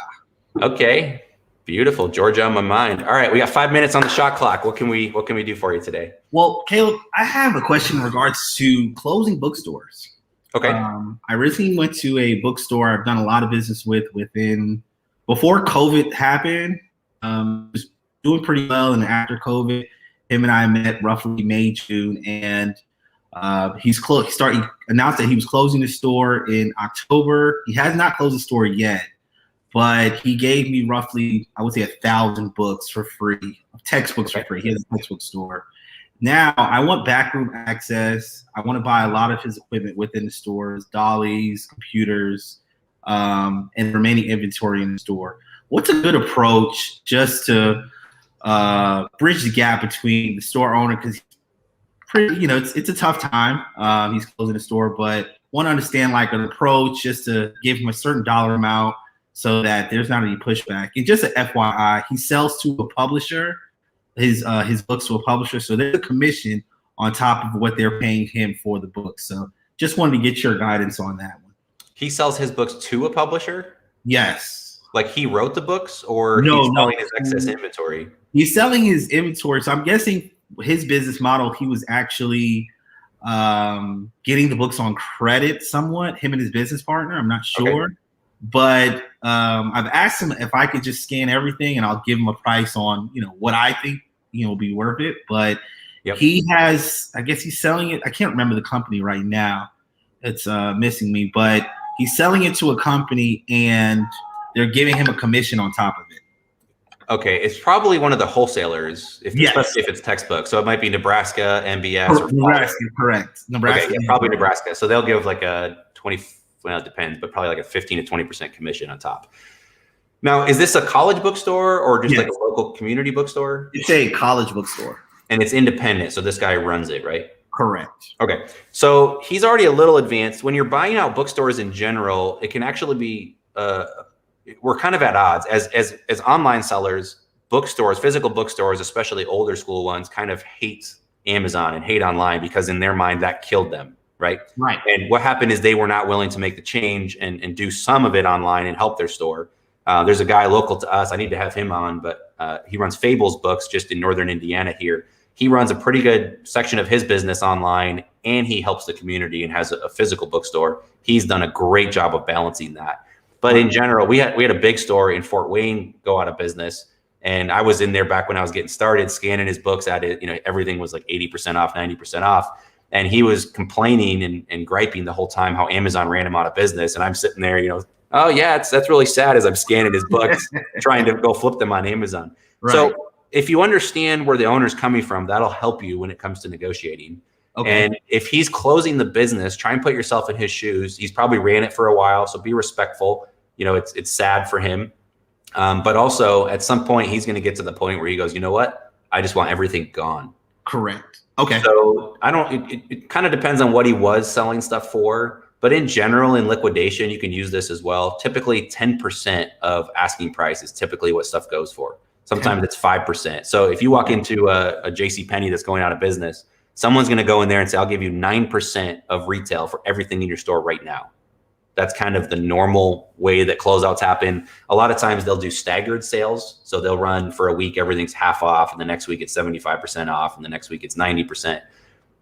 Okay. Beautiful. Georgia on my mind. All right, we got 5 minutes on the shot clock. What can we do for you today? Well, Caleb, I have a question in regards to closing bookstores. Okay. I recently went to a bookstore I've done a lot of business before COVID happened. Was doing pretty well, and after COVID, him and I met roughly May, June, and he announced that he was closing the store in October. He has not closed the store yet, but he gave me roughly, I would say, 1,000 books for free, textbooks for free. He has a textbook store. Now I want backroom access. I want to buy a lot of his equipment within the stores, dollies, computers, and remaining inventory in the store. What's a good approach just to bridge the gap between the store owner, because it's a tough time. He's closing the store, but want to understand like an approach just to give him a certain dollar amount so that there's not any pushback. And just an FYI, he sells to a publisher, his books to a publisher, so there's a commission on top of what they're paying him for the book. So just wanted to get your guidance on that one. He sells his books to a publisher? Yes. Like he wrote the books, or he's selling his excess inventory? He's selling his inventory. So I'm guessing his business model, he was actually getting the books on credit somewhat, him and his business partner. I'm not sure. Okay. But I've asked him if I could just scan everything and I'll give him a price on, what I think, will be worth it. But he has, I guess he's selling it. I can't remember the company right now. It's missing me, but he's selling it to a company and they're giving him a commission on top of it. Okay, it's probably one of the wholesalers, especially if it's textbook. So it might be Nebraska, MBS, or Nebraska, correct. Nebraska, okay, probably Nebraska. So they'll give like a 20. Well, it depends, but probably like a 15 to 20% commission on top. Now, is this a college bookstore or just like a local community bookstore? It's a college bookstore, and it's independent. So this guy runs it, right? Correct. Okay, so he's already a little advanced. When you're buying out bookstores in general, it can actually be we're kind of at odds as online sellers. Bookstores, physical bookstores, especially older school ones, kind of hate Amazon and hate online because in their mind that killed them, right? Right. And what happened is they were not willing to make the change and do some of it online and help their store. There's a guy local to us. I need to have him on, but he runs Fables Books just in northern Indiana here. He runs a pretty good section of his business online, and he helps the community and has a physical bookstore. He's done a great job of balancing that. But in general, we had a big store in Fort Wayne go out of business, and I was in there back when I was getting started, scanning his books at it. Everything was like 80% off, 90% off, and he was complaining and griping the whole time how Amazon ran him out of business. And I'm sitting there, oh yeah, that's really sad as I'm scanning his books, trying to go flip them on Amazon. Right. So if you understand where the owner's coming from, that'll help you when it comes to negotiating. Okay. And if he's closing the business, try and put yourself in his shoes. He's probably ran it for a while, so be respectful. It's sad for him. But also at some point, he's going to get to the point where he goes, you know what? I just want everything gone. Correct. Okay. So it kind of depends on what he was selling stuff for. But in general, in liquidation, you can use this as well. Typically 10% of asking price is typically what stuff goes for. Sometimes it's 5%. So if you walk into a JCPenney that's going out of business, someone's going to go in there and say, I'll give you 9% of retail for everything in your store right now. That's kind of the normal way that closeouts happen. A lot of times they'll do staggered sales. So they'll run for a week, everything's half off, and the next week it's 75% off, and the next week it's 90%.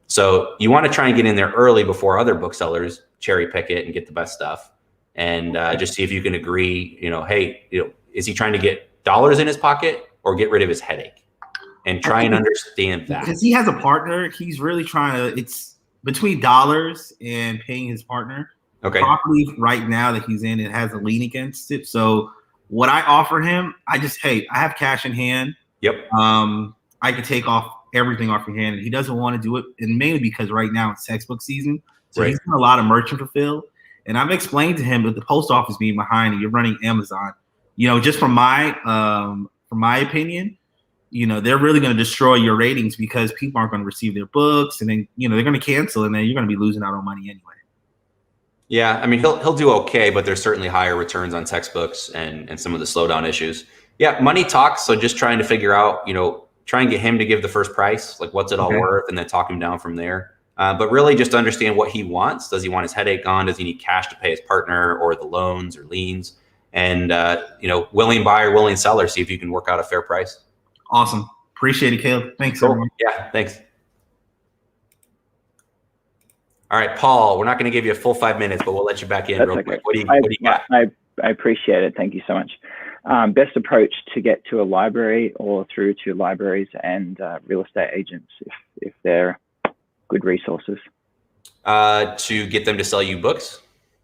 So you want to try and get in there early before other booksellers cherry pick it and get the best stuff. And just see if you can agree, hey, is he trying to get dollars in his pocket or get rid of his headache? And try and understand that. Because he has a partner, he's really trying to, it's between dollars and paying his partner. Okay. Property right now that he's in, it has a lien against it. So what I offer him, I have cash in hand. Yep. I could take off everything off your hand. And he doesn't want to do it, and mainly because right now it's textbook season. So Right. he's got a lot of merchant fulfill. And I've explained to him that the post office being behind and you're running Amazon, just from my opinion, they're really going to destroy your ratings because people aren't going to receive their books, and then, they're going to cancel, and then you're going to be losing out on money anyway. Yeah, I mean, he'll do okay, but there's certainly higher returns on textbooks and some of the slowdown issues. Yeah, money talks. So just trying to figure out, try and get him to give the first price, like what's it all worth, and then talk him down from there. But really just understand what he wants. Does he want his headache gone? Does he need cash to pay his partner or the loans or liens? And, willing buyer, willing seller, see if you can work out a fair price. Awesome. Appreciate it, Caleb. Thanks, everyone. Yeah, thanks. All right, Paul, we're not going to give you a full 5 minutes, but we'll let you back in real quick. What do you got? I appreciate it. Thank you so much. Best approach to get to a library or through to libraries and real estate agents if they're good resources? To get them to sell you books?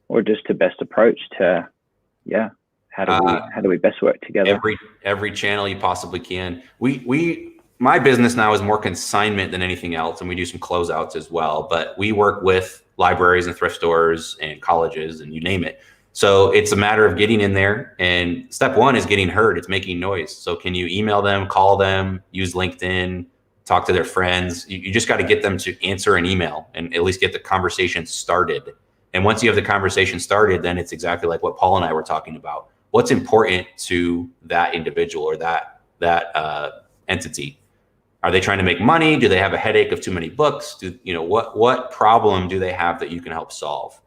Or just to best approach to, how do we best work together? Every channel you possibly can. My business now is more consignment than anything else, and we do some closeouts as well. But we work with libraries and thrift stores and colleges and you name it. So it's a matter of getting in there. And step one is getting heard. It's making noise. So can you email them, call them, use LinkedIn, talk to their friends? You just got to get them to answer an email and at least get the conversation started. And once you have the conversation started, then it's exactly like what Paul and I were talking about. What's important to that individual or that entity? Are they trying to make money? Do they have a headache of too many books? What problem do they have that you can help solve?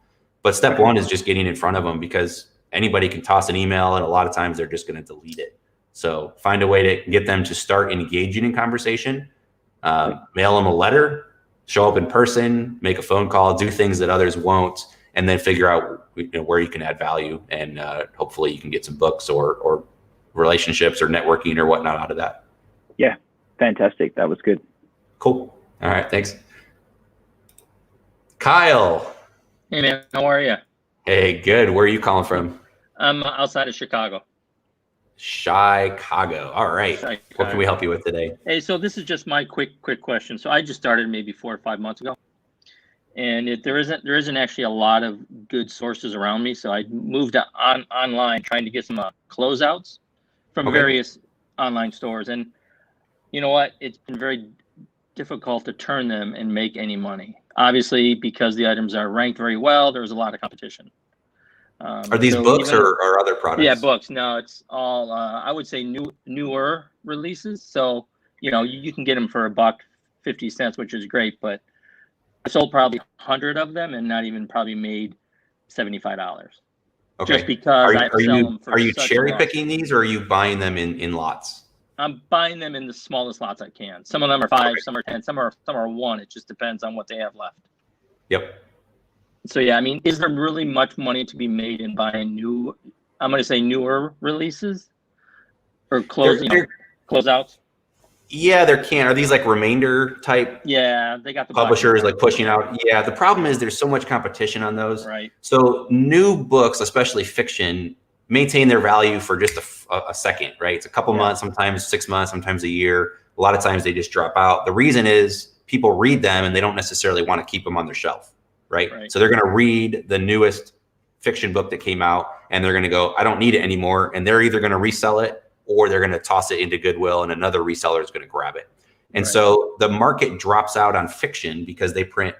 But step one is just getting in front of them, because anybody can toss an email and a lot of times they're just going to delete it. So find a way to get them to start engaging in conversation, mail them a letter, show up in person, make a phone call, do things that others won't, and then figure out where you can add value. And hopefully you can get some books or relationships or networking or whatnot out of that. Yeah. Fantastic. That was good. Cool. All right. Thanks. Kyle. Hey, man. How are you? Hey, good. Where are you calling from? I'm outside of Chicago. Chicago. All right. Chicago. What can we help you with today? Hey, so this is just my quick question. So I just started maybe 4 or 5 months ago, and there isn't actually a lot of good sources around me. So I moved online trying to get some closeouts from various online stores. And you know what? It's been very difficult to turn them and make any money. Obviously, because the items are ranked very well, there's a lot of competition. Are these books or other products? Yeah, books. No, it's all, I would say newer releases. So, you can get them for $1.50, which is great, but I sold probably 100 of them and not even probably made $75. Okay. Just because I sell them for Are you cherry picking these, or are you buying them in lots? I'm buying them in the smallest lots I can. Some of them are 5, some are 10, some are 1. It just depends on what they have left. Yep. So yeah, I mean, is there really much money to be made in buying newer releases or closeouts? Yeah, there can. Are these like remainder type? Yeah, they got the publishers like pushing out. Yeah, the problem is there's so much competition on those. Right. So new books, especially fiction, maintain their value for just a second, right? It's a couple months, sometimes 6 months, sometimes a year. A lot of times they just drop out. The reason is people read them and they don't necessarily want to keep them on their shelf, right? So they're going to read the newest fiction book that came out and they're going to go, I don't need it anymore. And they're either going to resell it or they're going to toss it into Goodwill and another reseller is going to grab it. And so the market drops out on fiction because they print,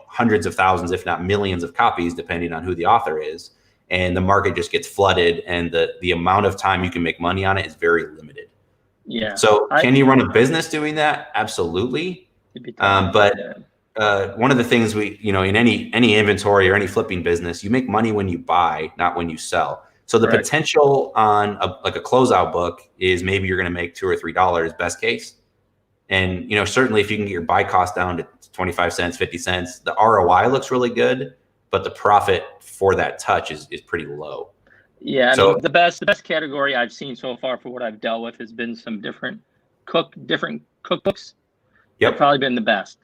hundreds of thousands, if not millions of copies, depending on who the author is. And the market just gets flooded and the amount of time you can make money on it is very limited. Yeah. So can you run a business doing that? Absolutely. But one of the things in any inventory or any flipping business, you make money when you buy, not when you sell. So the potential on a closeout book is maybe you're going to make $2 or $3 best case. And, certainly if you can get your buy cost down to 25 cents, 50 cents, the ROI looks really good, but the profit for that touch is pretty low. Yeah, so the best category I've seen so far for what I've dealt with has been some different cookbooks. Yep. They've probably been the best.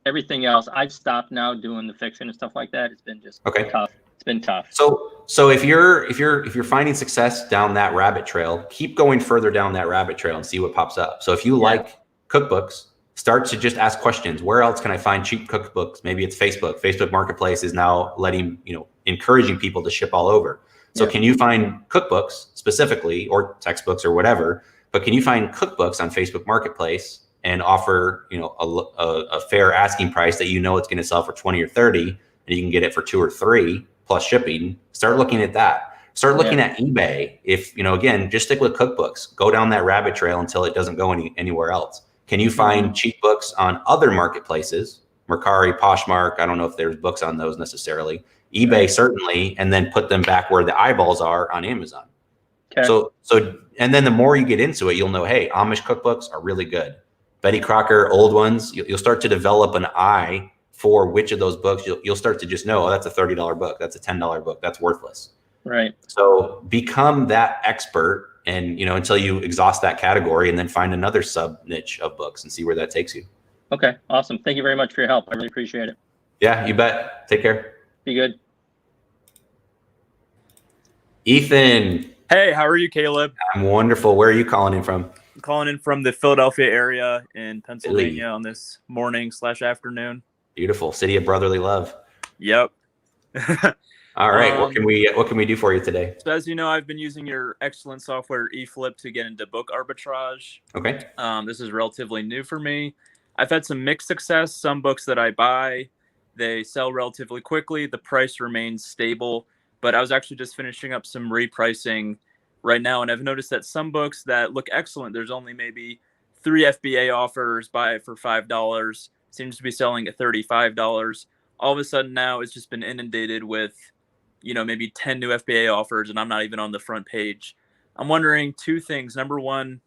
Everything else, I've stopped now doing the fiction and stuff like that. It's been just tough. It's been tough. So if you're finding success down that rabbit trail, keep going further down that rabbit trail and see what pops up. So if you like cookbooks, start to just ask questions. Where else can I find cheap cookbooks? Maybe it's Facebook. Facebook Marketplace is now encouraging people to ship all over. So can you find cookbooks specifically, or textbooks or whatever, but can you find cookbooks on Facebook Marketplace and offer, a fair asking price that it's going to sell for 20 or 30, and you can get it for 2 or 3 plus shipping? Start looking at that. Start looking at eBay. If, again, just stick with cookbooks. Go down that rabbit trail until it doesn't go anywhere else. Can you find cheap books on other marketplaces? Mercari, Poshmark, I don't know if there's books on those necessarily. eBay, certainly, and then put them back where the eyeballs are on Amazon. Okay. So, and then the more you get into it, you'll know, hey, Amish cookbooks are really good. Betty Crocker, old ones, you'll start to develop an eye for which of those books you'll start to just know, oh, that's a $30 book. That's a $10 book. That's worthless. Right. So become that expert, and until you exhaust that category, and then find another sub niche of books and see where that takes you. Okay, awesome. Thank you very much for your help. I really appreciate it. Yeah, you bet. Take care. Be good. Ethan. Hey, how are you, Caleb? I'm wonderful. Where are you calling in from? I'm calling in from the Philadelphia area in Pennsylvania on this morning/afternoon. Beautiful. City of brotherly love. Yep. All right. What can we do for you today? So as you know, I've been using your excellent software eFlip to get into book arbitrage. Okay. This is relatively new for me. I've had some mixed success. Some books that I buy, they sell relatively quickly. The price remains stable. But I was actually just finishing up some repricing right now, and I've noticed that some books that look excellent, there's only maybe 3 FBA offers, buy it for $5, seems to be selling at $35. All of a sudden now it's just been inundated with maybe 10 new FBA offers, and I'm not even on the front page. I'm wondering 2 things. Number one,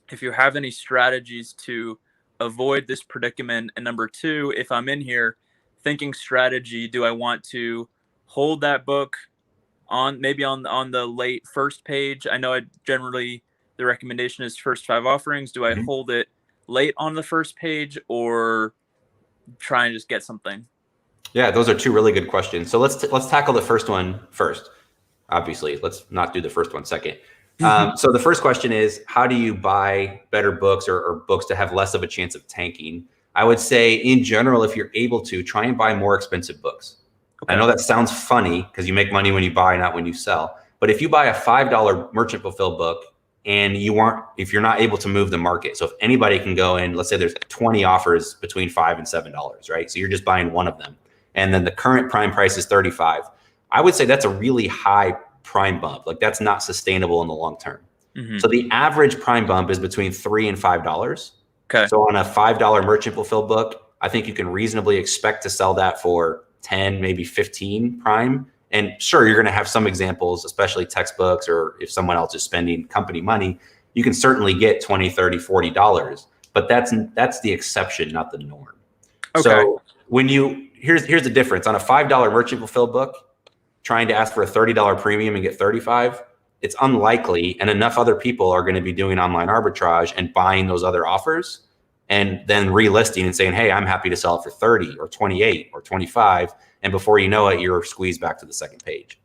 if you have any strategies to avoid this predicament. And number 2, if I'm in here thinking strategy, do I want to hold that book on the late first page? I know generally the recommendation is first 5 offerings. Do I hold it late on the first page, or try and just get something? Yeah, those are 2 really good questions. So let's tackle the first one first. Obviously, let's not do the first one second. So the first question is, how do you buy better books or books to have less of a chance of tanking? I would say in general, if you're able to, try and buy more expensive books. Okay. I know that sounds funny because you make money when you buy, not when you sell. But if you buy a $5 merchant fulfilled book and if you're not able to move the market, so if anybody can go in, let's say there's 20 offers between $5 and $7, right? So you're just buying one of them. And then the current prime price is $35. I would say that's a really high prime bump. Like, that's not sustainable in the long term. So the average prime bump is between $3 and $5. Okay. So on a $5 merchant fulfilled book, I think you can reasonably expect to sell that for 10, maybe 15 prime. And sure, you're going to have some examples, especially textbooks, or if someone else is spending company money, you can certainly get $20, $30, $40. But that's the exception, not the norm. Okay. So here's the difference. On a $5 merchant fulfilled book, trying to ask for a $30 premium and get $35, it's unlikely, and enough other people are going to be doing online arbitrage and buying those other offers and then relisting and saying, hey, I'm happy to sell it for 30 or 28 or 25. And before you know it, you're squeezed back to the second page.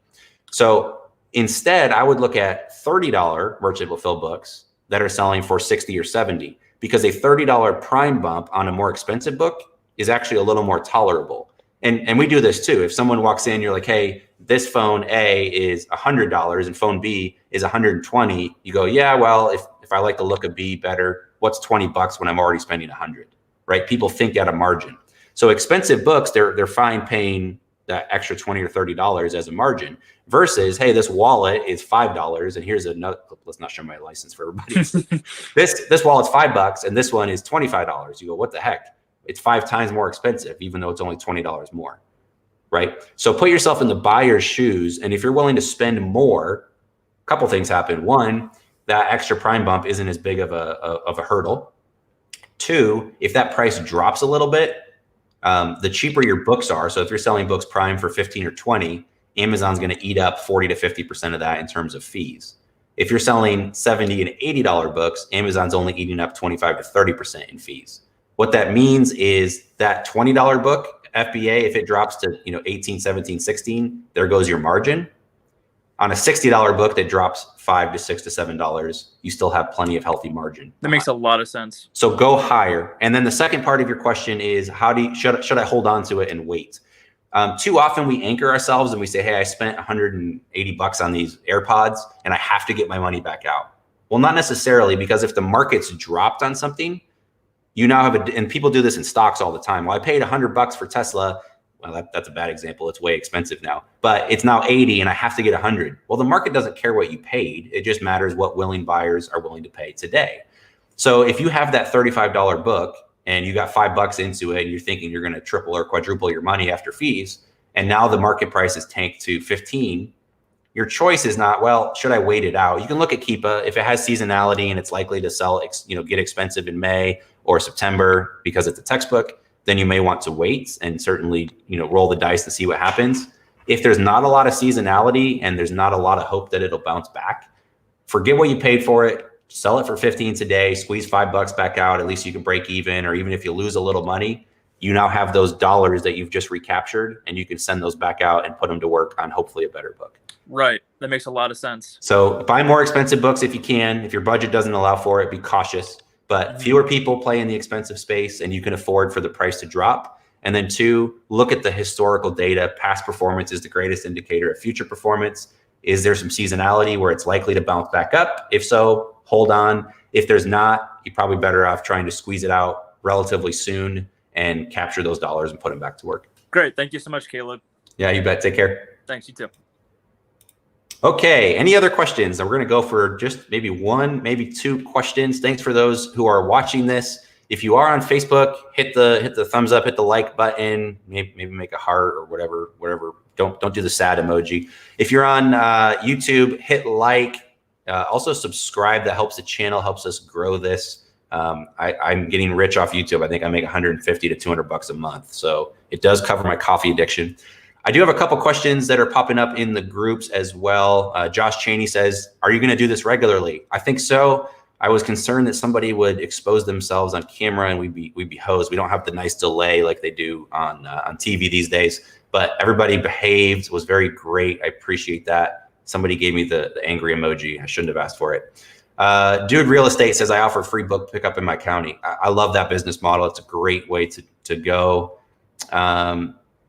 So instead, I would look at $30 merchant fulfilled books that are selling for 60 or 70, because a $30 prime bump on a more expensive book is actually a little more tolerable. And we do this too. If someone walks in, you're like, hey, this phone A is $100 and phone B is $120. You go, yeah, well, if I like the look of B better, what's $20 when I'm already spending $100, right? People think at a margin. So expensive books, they're fine paying that extra $20 or $30 as a margin versus, hey, this wallet is $5 and here's another, let's not show my license for everybody. This wallet's $5 and this one is $25. You go, what the heck? It's 5 times more expensive, even though it's only $20 more, right? So put yourself in the buyer's shoes. And if you're willing to spend more, a couple things happen. One, that extra prime bump isn't as big of a hurdle. 2, if that price drops a little bit, the cheaper your books are. So if you're selling books prime for 15 or 20, Amazon's going to eat up 40 to 50% of that in terms of fees. If you're selling $70 and $80 books, Amazon's only eating up 25 to 30% in fees. What that means is that $20 book, FBA, if it drops to 18, 17, 16, there goes your margin. On a $60 book that drops $5 to $6 to $7, you still have plenty of healthy margin. That makes a lot of sense. So go higher. And then the second part of your question is, should I hold on to it and wait? Too often we anchor ourselves and we say, hey, I spent $180 on these AirPods and I have to get my money back out. Well, not necessarily, because if the market's dropped on something, you now have and people do this in stocks all the time. Well, I paid $100 for Tesla. Well, that's a bad example. It's way expensive now, but it's now 80 and I have to get 100. Well, the market doesn't care what you paid. It just matters what willing buyers are willing to pay today. So if you have that $35 book and you got $5 into it and you're thinking you're going to triple or quadruple your money after fees, and now the market price is tanked to 15, your choice is not, well, should I wait it out? You can look at Keepa. If it has seasonality and it's likely to sell, get expensive in May or September because it's a textbook, then you may want to wait and certainly, roll the dice to see what happens. If there's not a lot of seasonality and there's not a lot of hope that it'll bounce back, forget what you paid for it, sell it for 15 today, squeeze $5 back out. At least you can break even, or even if you lose a little money, you now have those dollars that you've just recaptured and you can send those back out and put them to work on hopefully a better book. Right. That makes a lot of sense. So buy more expensive books if you can. If your budget doesn't allow for it, be cautious. But fewer people play in the expensive space and you can afford for the price to drop. And then 2, look at the historical data. Past performance is the greatest indicator of future performance. Is there some seasonality where it's likely to bounce back up? If so, hold on. If there's not, you're probably better off trying to squeeze it out relatively soon and capture those dollars and put them back to work. Great. Thank you so much, Caleb. Yeah, you bet. Take care. Thanks, you too. Okay, any other questions? And we're going to go for just maybe 1, maybe 2 questions. Thanks for those who are watching this. If you are on Facebook, hit the thumbs up, hit the like button, maybe make a heart or whatever. Don't do the sad emoji. If you're on YouTube, hit like. Also subscribe. That helps the channel, helps us grow this. I'm getting rich off YouTube. I think I make $150 to $200 a month. So it does cover my coffee addiction. I do have a couple questions that are popping up in the groups as well. Josh Cheney says, are you going to do this regularly? I think so. I was concerned that somebody would expose themselves on camera and we'd be hosed. We don't have the nice delay like they do on TV these days, but everybody behaved, was very great. I appreciate that. Somebody gave me the angry emoji. I shouldn't have asked for it. Dude Real Estate says, I offer free book pickup in my county. I love that business model. It's a great way to go.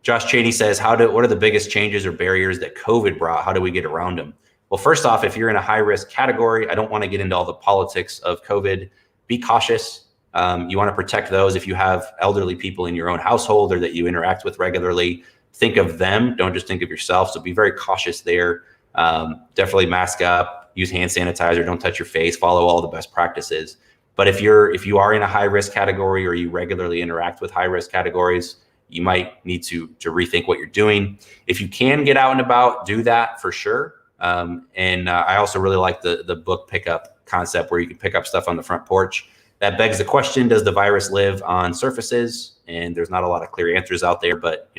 Josh Cheney says, what are the biggest changes or barriers that COVID brought? How do we get around them? Well, first off, if you're in a high risk category, I don't want to get into all the politics of COVID. Be cautious. You want to protect those. If you have elderly people in your own household or that you interact with regularly, think of them. Don't just think of yourself. So be very cautious there. Definitely mask up, use hand sanitizer, don't touch your face, follow all the best practices. But if you are in a high risk category or you regularly interact with high risk categories, you might need to rethink what you're doing. If you can get out and about, do that for sure. I also really like the book pickup concept where you can pick up stuff on the front porch. That begs the question, does the virus live on surfaces? And there's not a lot of clear answers out there, but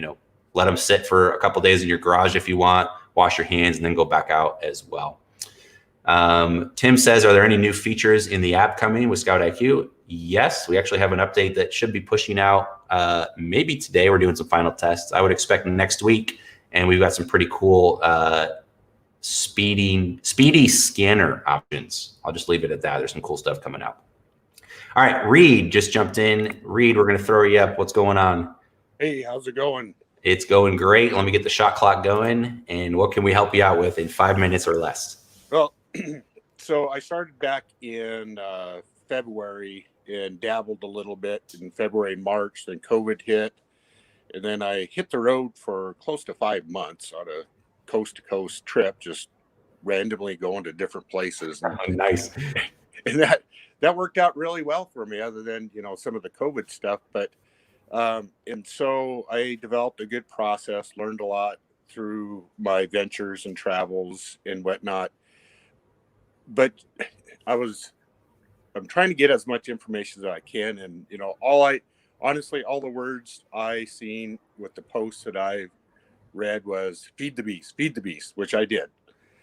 let them sit for a couple days in your garage if you want, wash your hands, and then go back out as well. Tim says, are there any new features in the app coming with Scout IQ? Yes, we actually have an update that should be pushing out maybe today. We're doing some final tests. I would expect next week, and we've got some pretty cool speedy scanner options. I'll just leave it at that. There's some cool stuff coming out. All right, Reed just jumped in. Reed, we're going to throw you up. What's going on? Hey, how's it going? It's going great. Let me get the shot clock going. And what can we help you out with in 5 minutes or less? Well, so I started back in February and dabbled a little bit in February, March, then COVID hit. And then I hit the road for close to 5 months on a coast-to-coast trip, just randomly going to different places. Nice. And that worked out really well for me, other than, some of the COVID stuff. But and so I developed a good process, learned a lot through my ventures and travels and whatnot. But I'm trying to get as much information as I can. And, all the words I seen with the posts that I read was feed the beast, which I did.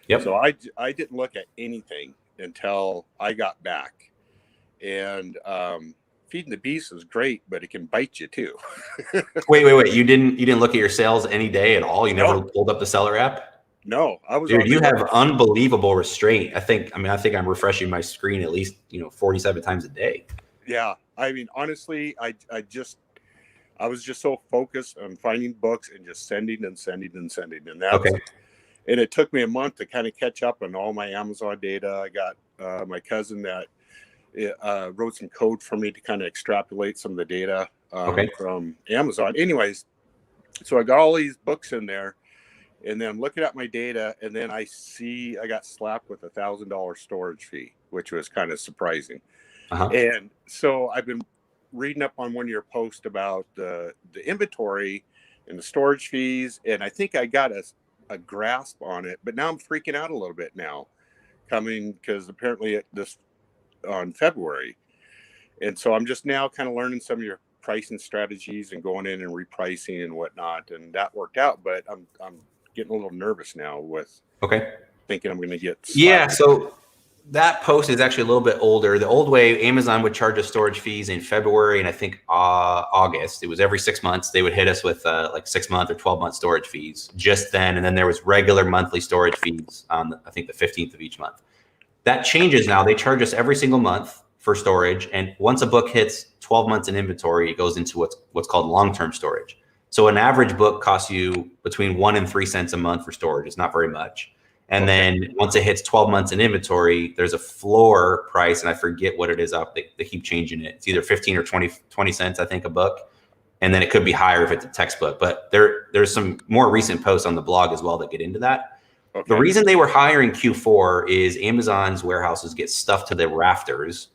Yep. So I didn't look at anything until I got back. And feeding the beast is great, but it can bite you too. Wait. You didn't look at your sales any day at all? You never pulled up the seller app? No, I was. Dude, on you the- have unbelievable restraint. I think I'm refreshing my screen at least 47 times a day. Yeah, I mean, honestly, I was just so focused on finding books and just sending and sending and sending, and that's. Okay. And it took me a month to kind of catch up on all my Amazon data. I got my cousin that wrote some code for me to kind of extrapolate some of the data from Amazon. Anyways, so I got all these books in there, and then I'm looking at my data, and then I see I got slapped with $1,000 storage fee, which was kind of surprising. And so I've been reading up on one of your posts about the inventory and the storage fees, and I think I got a grasp on it, but now I'm freaking out a little bit now, coming because apparently this on February, and so I'm just now kind of learning some of your pricing strategies and going in and repricing and whatnot, and that worked out. But I'm getting a little nervous now with thinking I'm going to get So that post is actually a little bit older. The old way, Amazon would charge us storage fees in February and I think August. It was every 6 months. They would hit us with like 6 month or 12 month storage fees just then. And then there was regular monthly storage fees on I think the 15th of each month. That changes now. They charge us every single month for storage. And once a book hits 12 months in inventory, it goes into what's called long-term storage. So an average book costs you between 1 and 3 cents a month for storage. It's not very much. And then once it hits 12 months in inventory, there's a floor price, and I forget what it is. They keep changing it. It's either 15 or 20 cents, I think, a book. And then it could be higher if it's a textbook. But there's some more recent posts on the blog as well that get into that. The reason they were higher in Q4 is Amazon's warehouses get stuffed to the rafters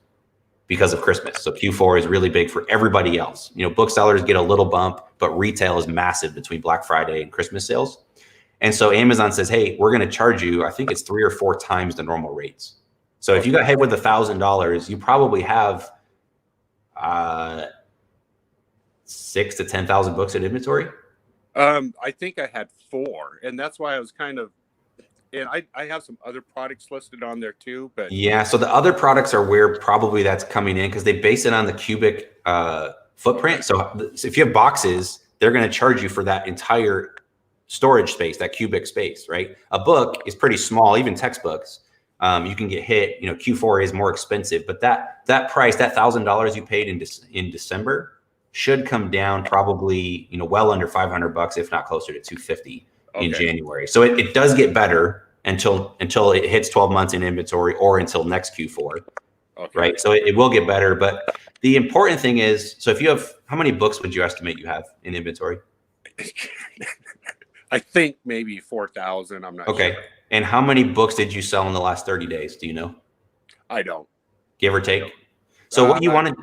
because of Christmas. So Q4 is really big for everybody else. Booksellers get a little bump, but retail is massive between Black Friday and Christmas sales. And so Amazon says, hey, we're going to charge you, I think it's 3 or 4 times the normal rates. So if you got hit with $1,000, you probably have 6 to 10,000 books in inventory. I think I had 4, and that's why I was kind of, and I have some other products listed on there too, but yeah. So the other products are where probably that's coming in because they base it on the cubic footprint. So if you have boxes, they're going to charge you for that entire storage space, that cubic space, right? A book is pretty small, even textbooks. You can get hit. Q4 is more expensive, but that price, that $1,000 you paid in December, should come down probably well under $500, if not closer to $250 in January. So it does get better until it hits 12 months in inventory or until next Q4, right? So it will get better. But the important thing is, so if you have, how many books would you estimate you have in inventory? I think maybe 4,000. I'm not sure. And how many books did you sell in the last 30 days? Do you know? I don't. Give or take. So what you wanted?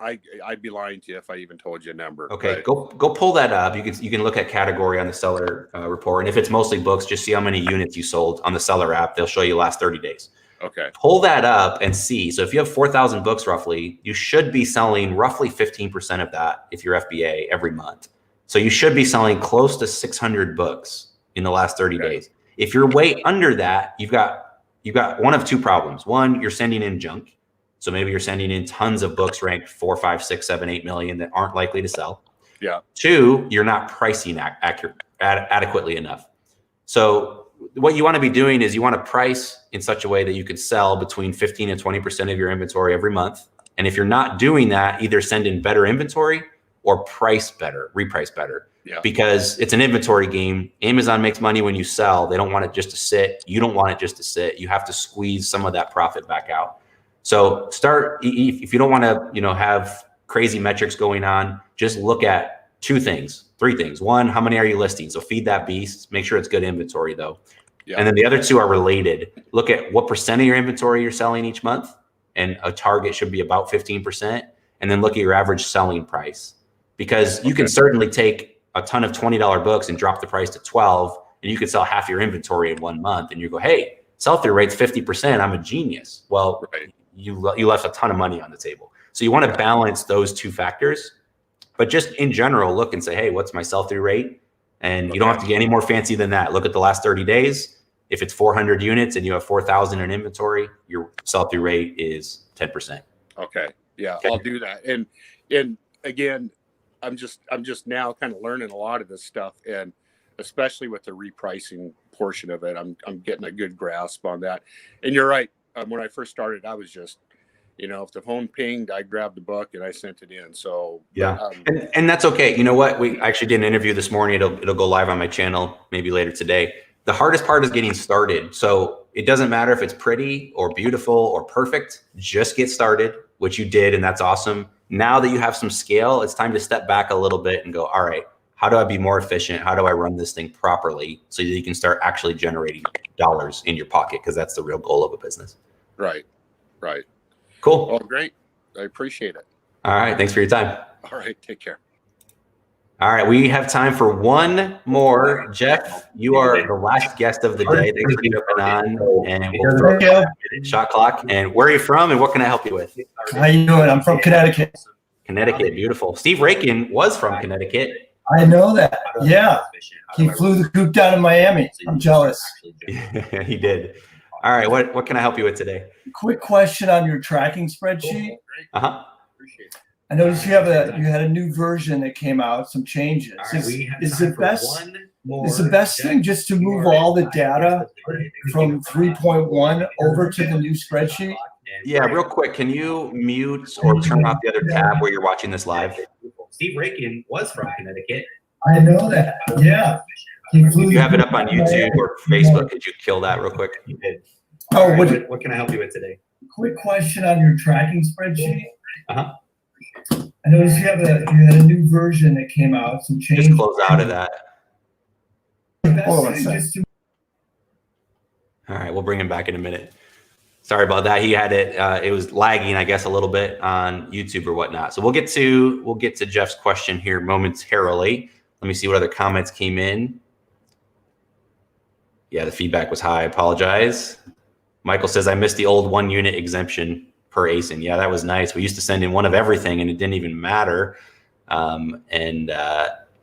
I'd be lying to you if I even told you a number. Okay, go pull that up. You can look at category on the seller report, and if it's mostly books, just see how many units you sold on the seller app. They'll show you last 30 days. Okay. Pull that up and see. So if you have 4,000 books roughly, you should be selling roughly 15% of that if you're FBA every month. So you should be selling close to 600 books in the last 30 days. If you're way under that, you've got one of 2 problems. One, you're sending in junk. So maybe you're sending in tons of books ranked 4, 5, 6, 7, 8 million that aren't likely to sell. Yeah. 2, you're not pricing adequately enough. So what you want to be doing is you want to price in such a way that you can sell between 15 and 20% of your inventory every month. And if you're not doing that, either send in better inventory or reprice better. Yeah. Because it's an inventory game. Amazon makes money when you sell. They don't want it just to sit. You don't want it just to sit. You have to squeeze some of that profit back out. So if you don't want to, have crazy metrics going on, just look at 3 things. 1, how many are you listing? So feed that beast, make sure it's good inventory though. Yeah. And then the other 2 are related. Look at what % of your inventory you're selling each month, and a target should be about 15%. And then look at your average selling price, because you can certainly take a ton of $20 books and drop the price to 12, and you could sell half your inventory in 1 month, and you go, hey, sell-through rate's 50%. I'm a genius. Well, you left a ton of money on the table. So you want to balance those 2 factors, but just in general, look and say, hey, what's my sell-through rate? And you don't have to get any more fancy than that. Look at the last 30 days. If it's 400 units and you have 4,000 in inventory, your sell-through rate is 10%. Okay. Yeah, I'll do that. And again, I'm just now kind of learning a lot of this stuff. And especially with the repricing portion of it. I'm getting a good grasp on that. And you're right. When I first started, I was just, if the phone pinged, I grabbed the book and I sent it in. So yeah, and that's okay. You know what? We actually did an interview this morning. It'll go live on my channel maybe later today. The hardest part is getting started. So it doesn't matter if it's pretty or beautiful or perfect. Just get started, which you did, and that's awesome. Now that you have some scale, it's time to step back a little bit and go, all right, how do I be more efficient? How do I run this thing properly so that you can start actually generating dollars in your pocket? Because that's the real goal of a business. Right. Cool. Well, great. I appreciate it. All right. Thanks for your time. All right. Take care. All right. We have time for one more. Jeff, you are the last guest of the day. Thanks for jumping on. And we'll throw shot clock. And where are you from and what can I help you with? How you doing? I'm from Connecticut. Connecticut. Beautiful. Steve Rakin was from Connecticut. I know that. Yeah. He flew the coop down in Miami. I'm jealous. He did. All right. What can I help you with today? Quick question on your tracking spreadsheet. Uh-huh. I noticed you had a new version that came out, some changes. Is the best thing just to move all the data from 3.1 over to the new spreadsheet? Yeah, real quick, can you mute or turn off the other tab where you're watching this live? Steve Rakin was from Connecticut. I know that. Yeah. If you have it up on YouTube or Facebook, could you kill that real quick? You did. Oh, what can I help you with today? Quick question on your tracking spreadsheet. Uh-huh. I noticed you had a new version that came out, some changes. Just close out of that. Hold on a second. All right, we'll bring him back in a minute. Sorry about that. He had it. It was lagging, I guess, a little bit on YouTube or whatnot. So we'll get to Jeff's question here momentarily. Let me see what other comments came in. Yeah, the feedback was high. I apologize. Michael says, I missed the old 1 unit exemption per ASIN. Yeah, that was nice. We used to send in one of everything and it didn't even matter.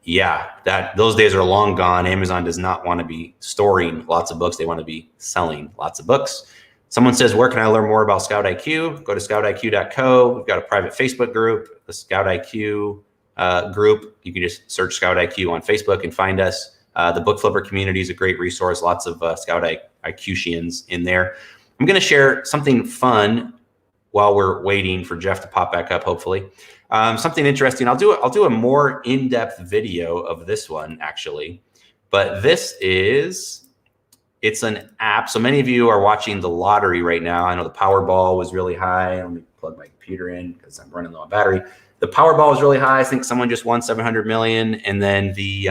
Yeah, those days are long gone. Amazon does not want to be storing lots of books. They want to be selling lots of books. Someone says, where can I learn more about Scout IQ? Go to scoutiq.co. We've got a private Facebook group, the Scout IQ group. You can just search Scout IQ on Facebook and find us. The Book Flipper community is a great resource. Lots of Scout IQ-shians in there. I'm going to share something fun while we're waiting for Jeff to pop back up, hopefully. Something interesting. I'll do a more in-depth video of this one, actually. But it's an app. So many of you are watching the lottery right now. I know the Powerball was really high. Let me plug my computer in because I'm running low on battery. The Powerball was really high. I think someone just won 700 million. And then the,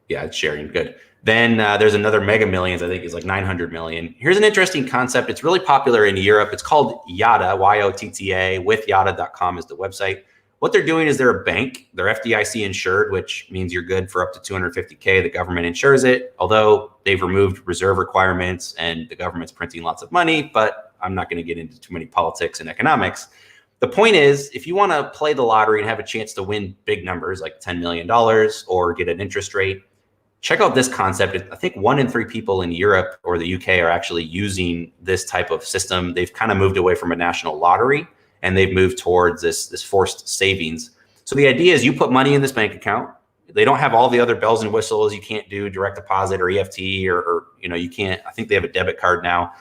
it's sharing, good. Then there's another Mega Millions, I think is like 900 million. Here's an interesting concept. It's really popular in Europe. It's called Yotta, Y-O-T-T-A, withyotta.com is the website. What they're doing is they're a bank. They're FDIC insured, which means you're good for up to 250K. The government insures it, although they've removed reserve requirements and the government's printing lots of money, but I'm not going to get into too many politics and economics. The point is, if you want to play the lottery and have a chance to win big numbers like $10 million or get an interest rate, check out this concept. I think 1 in 3 people in Europe or the UK are actually using this type of system. They've kind of moved away from a national lottery and they've moved towards this forced savings. So the idea is you put money in this bank account. They don't have all the other bells and whistles. You can't do direct deposit or EFT or you can't, I think they have a debit card now.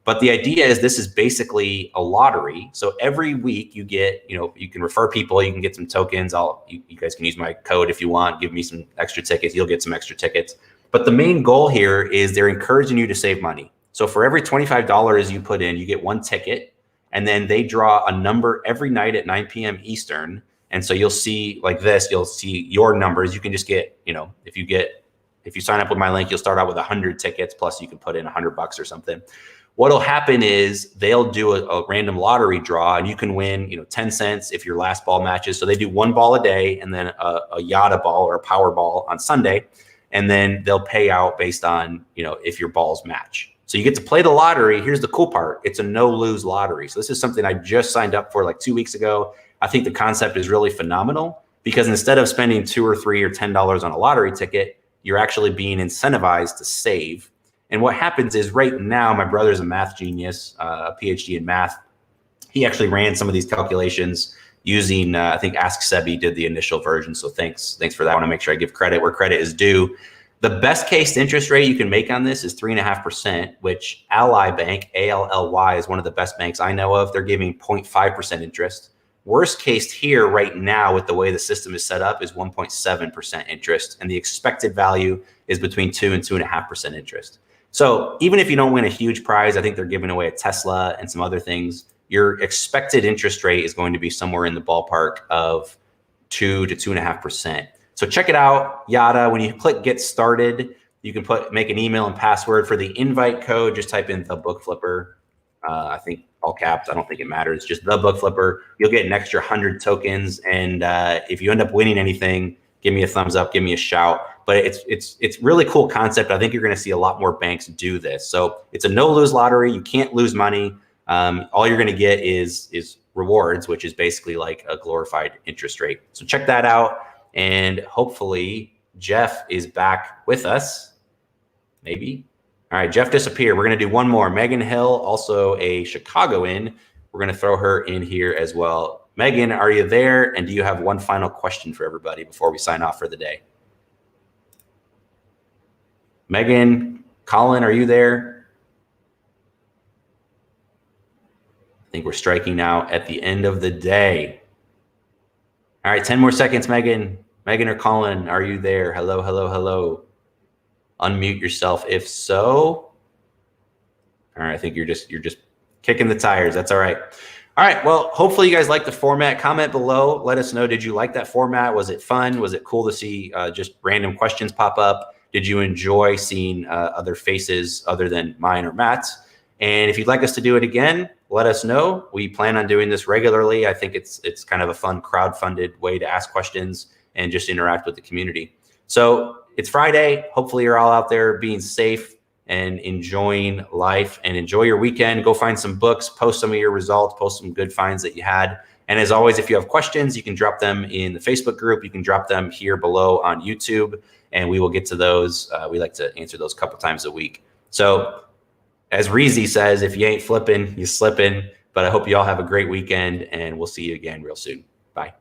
But the idea is this is basically a lottery. So every week you get, you can refer people, you can get some tokens. You guys can use my code if you want, give me some extra tickets, you'll get some extra tickets. But the main goal here is they're encouraging you to save money. So for every $25 you put in, you get 1 ticket. And then they draw a number every night at 9 p.m. Eastern. And so you'll see like this, you'll see your numbers. You can just get, if you sign up with my link, you'll start out with 100 tickets, plus you can put in $100 or something. What'll happen is they'll do a random lottery draw and you can win, 10 cents if your last ball matches. So they do 1 ball a day and then a Yotta ball or a power ball on Sunday. And then they'll pay out based on, if your balls match. So you get to play the lottery. Here's the cool part. It's a no-lose lottery. So this is something I just signed up for like 2 weeks ago. I think the concept is really phenomenal because instead of spending $2 or $3 or $10 on a lottery ticket, you're actually being incentivized to save. And what happens is right now, my brother's a math genius, a PhD in math. He actually ran some of these calculations using, I think Ask Sebi did the initial version. So thanks for that. I want to make sure I give credit where credit is due. The best case interest rate you can make on this is 3.5%, which Ally Bank, ALLY, is one of the best banks I know of. They're giving 0.5% interest. Worst case here right now with the way the system is set up is 1.7% interest, and the expected value is between 2 and 2.5% interest. So even if you don't win a huge prize, I think they're giving away a Tesla and some other things, your expected interest rate is going to be somewhere in the ballpark of 2 to 2.5%. So check it out, Yada. When you click Get Started, you can make an email and password. For the invite code, just type in the book flipper. I think all caps. I don't think it matters. Just the book flipper. You'll get an extra 100 tokens. And if you end up winning anything, give me a thumbs up, give me a shout. But it's really cool concept. I think you're going to see a lot more banks do this. So it's a no-lose lottery. You can't lose money. All you're going to get is rewards, which is basically like a glorified interest rate. So check that out. And hopefully Jeff is back with us. Maybe. All right, Jeff disappeared. We're going to do one more. Megan Hill, also a Chicagoan. We're going to throw her in here as well. Megan, are you there? And do you have one final question for everybody before we sign off for the day? Megan, Colin, are you there? I think we're striking out at the end of the day. All right, 10 more seconds, Megan. Megan or Colin, are you there? Hello, hello, hello. Unmute yourself if so. All right, I think you're just kicking the tires. That's all right. All right, well, hopefully you guys like the format. Comment below. Let us know, did you like that format? Was it fun? Was it cool to see just random questions pop up? Did you enjoy seeing other faces other than mine or Matt's? And if you'd like us to do it again, let us know. We plan on doing this regularly. I think it's kind of a fun crowd-funded way to ask questions and just interact with the community. So it's Friday. Hopefully you're all out there being safe and enjoying life, and enjoy your weekend. Go find some books, post some of your results, post some good finds that you had. And as always, if you have questions, you can drop them in the Facebook group. You can drop them here below on YouTube, and we will get to those. We like to answer those a couple times a week. So as Reezy says, if you ain't flipping, you slipping. But I hope you all have a great weekend, and we'll see you again real soon. Bye.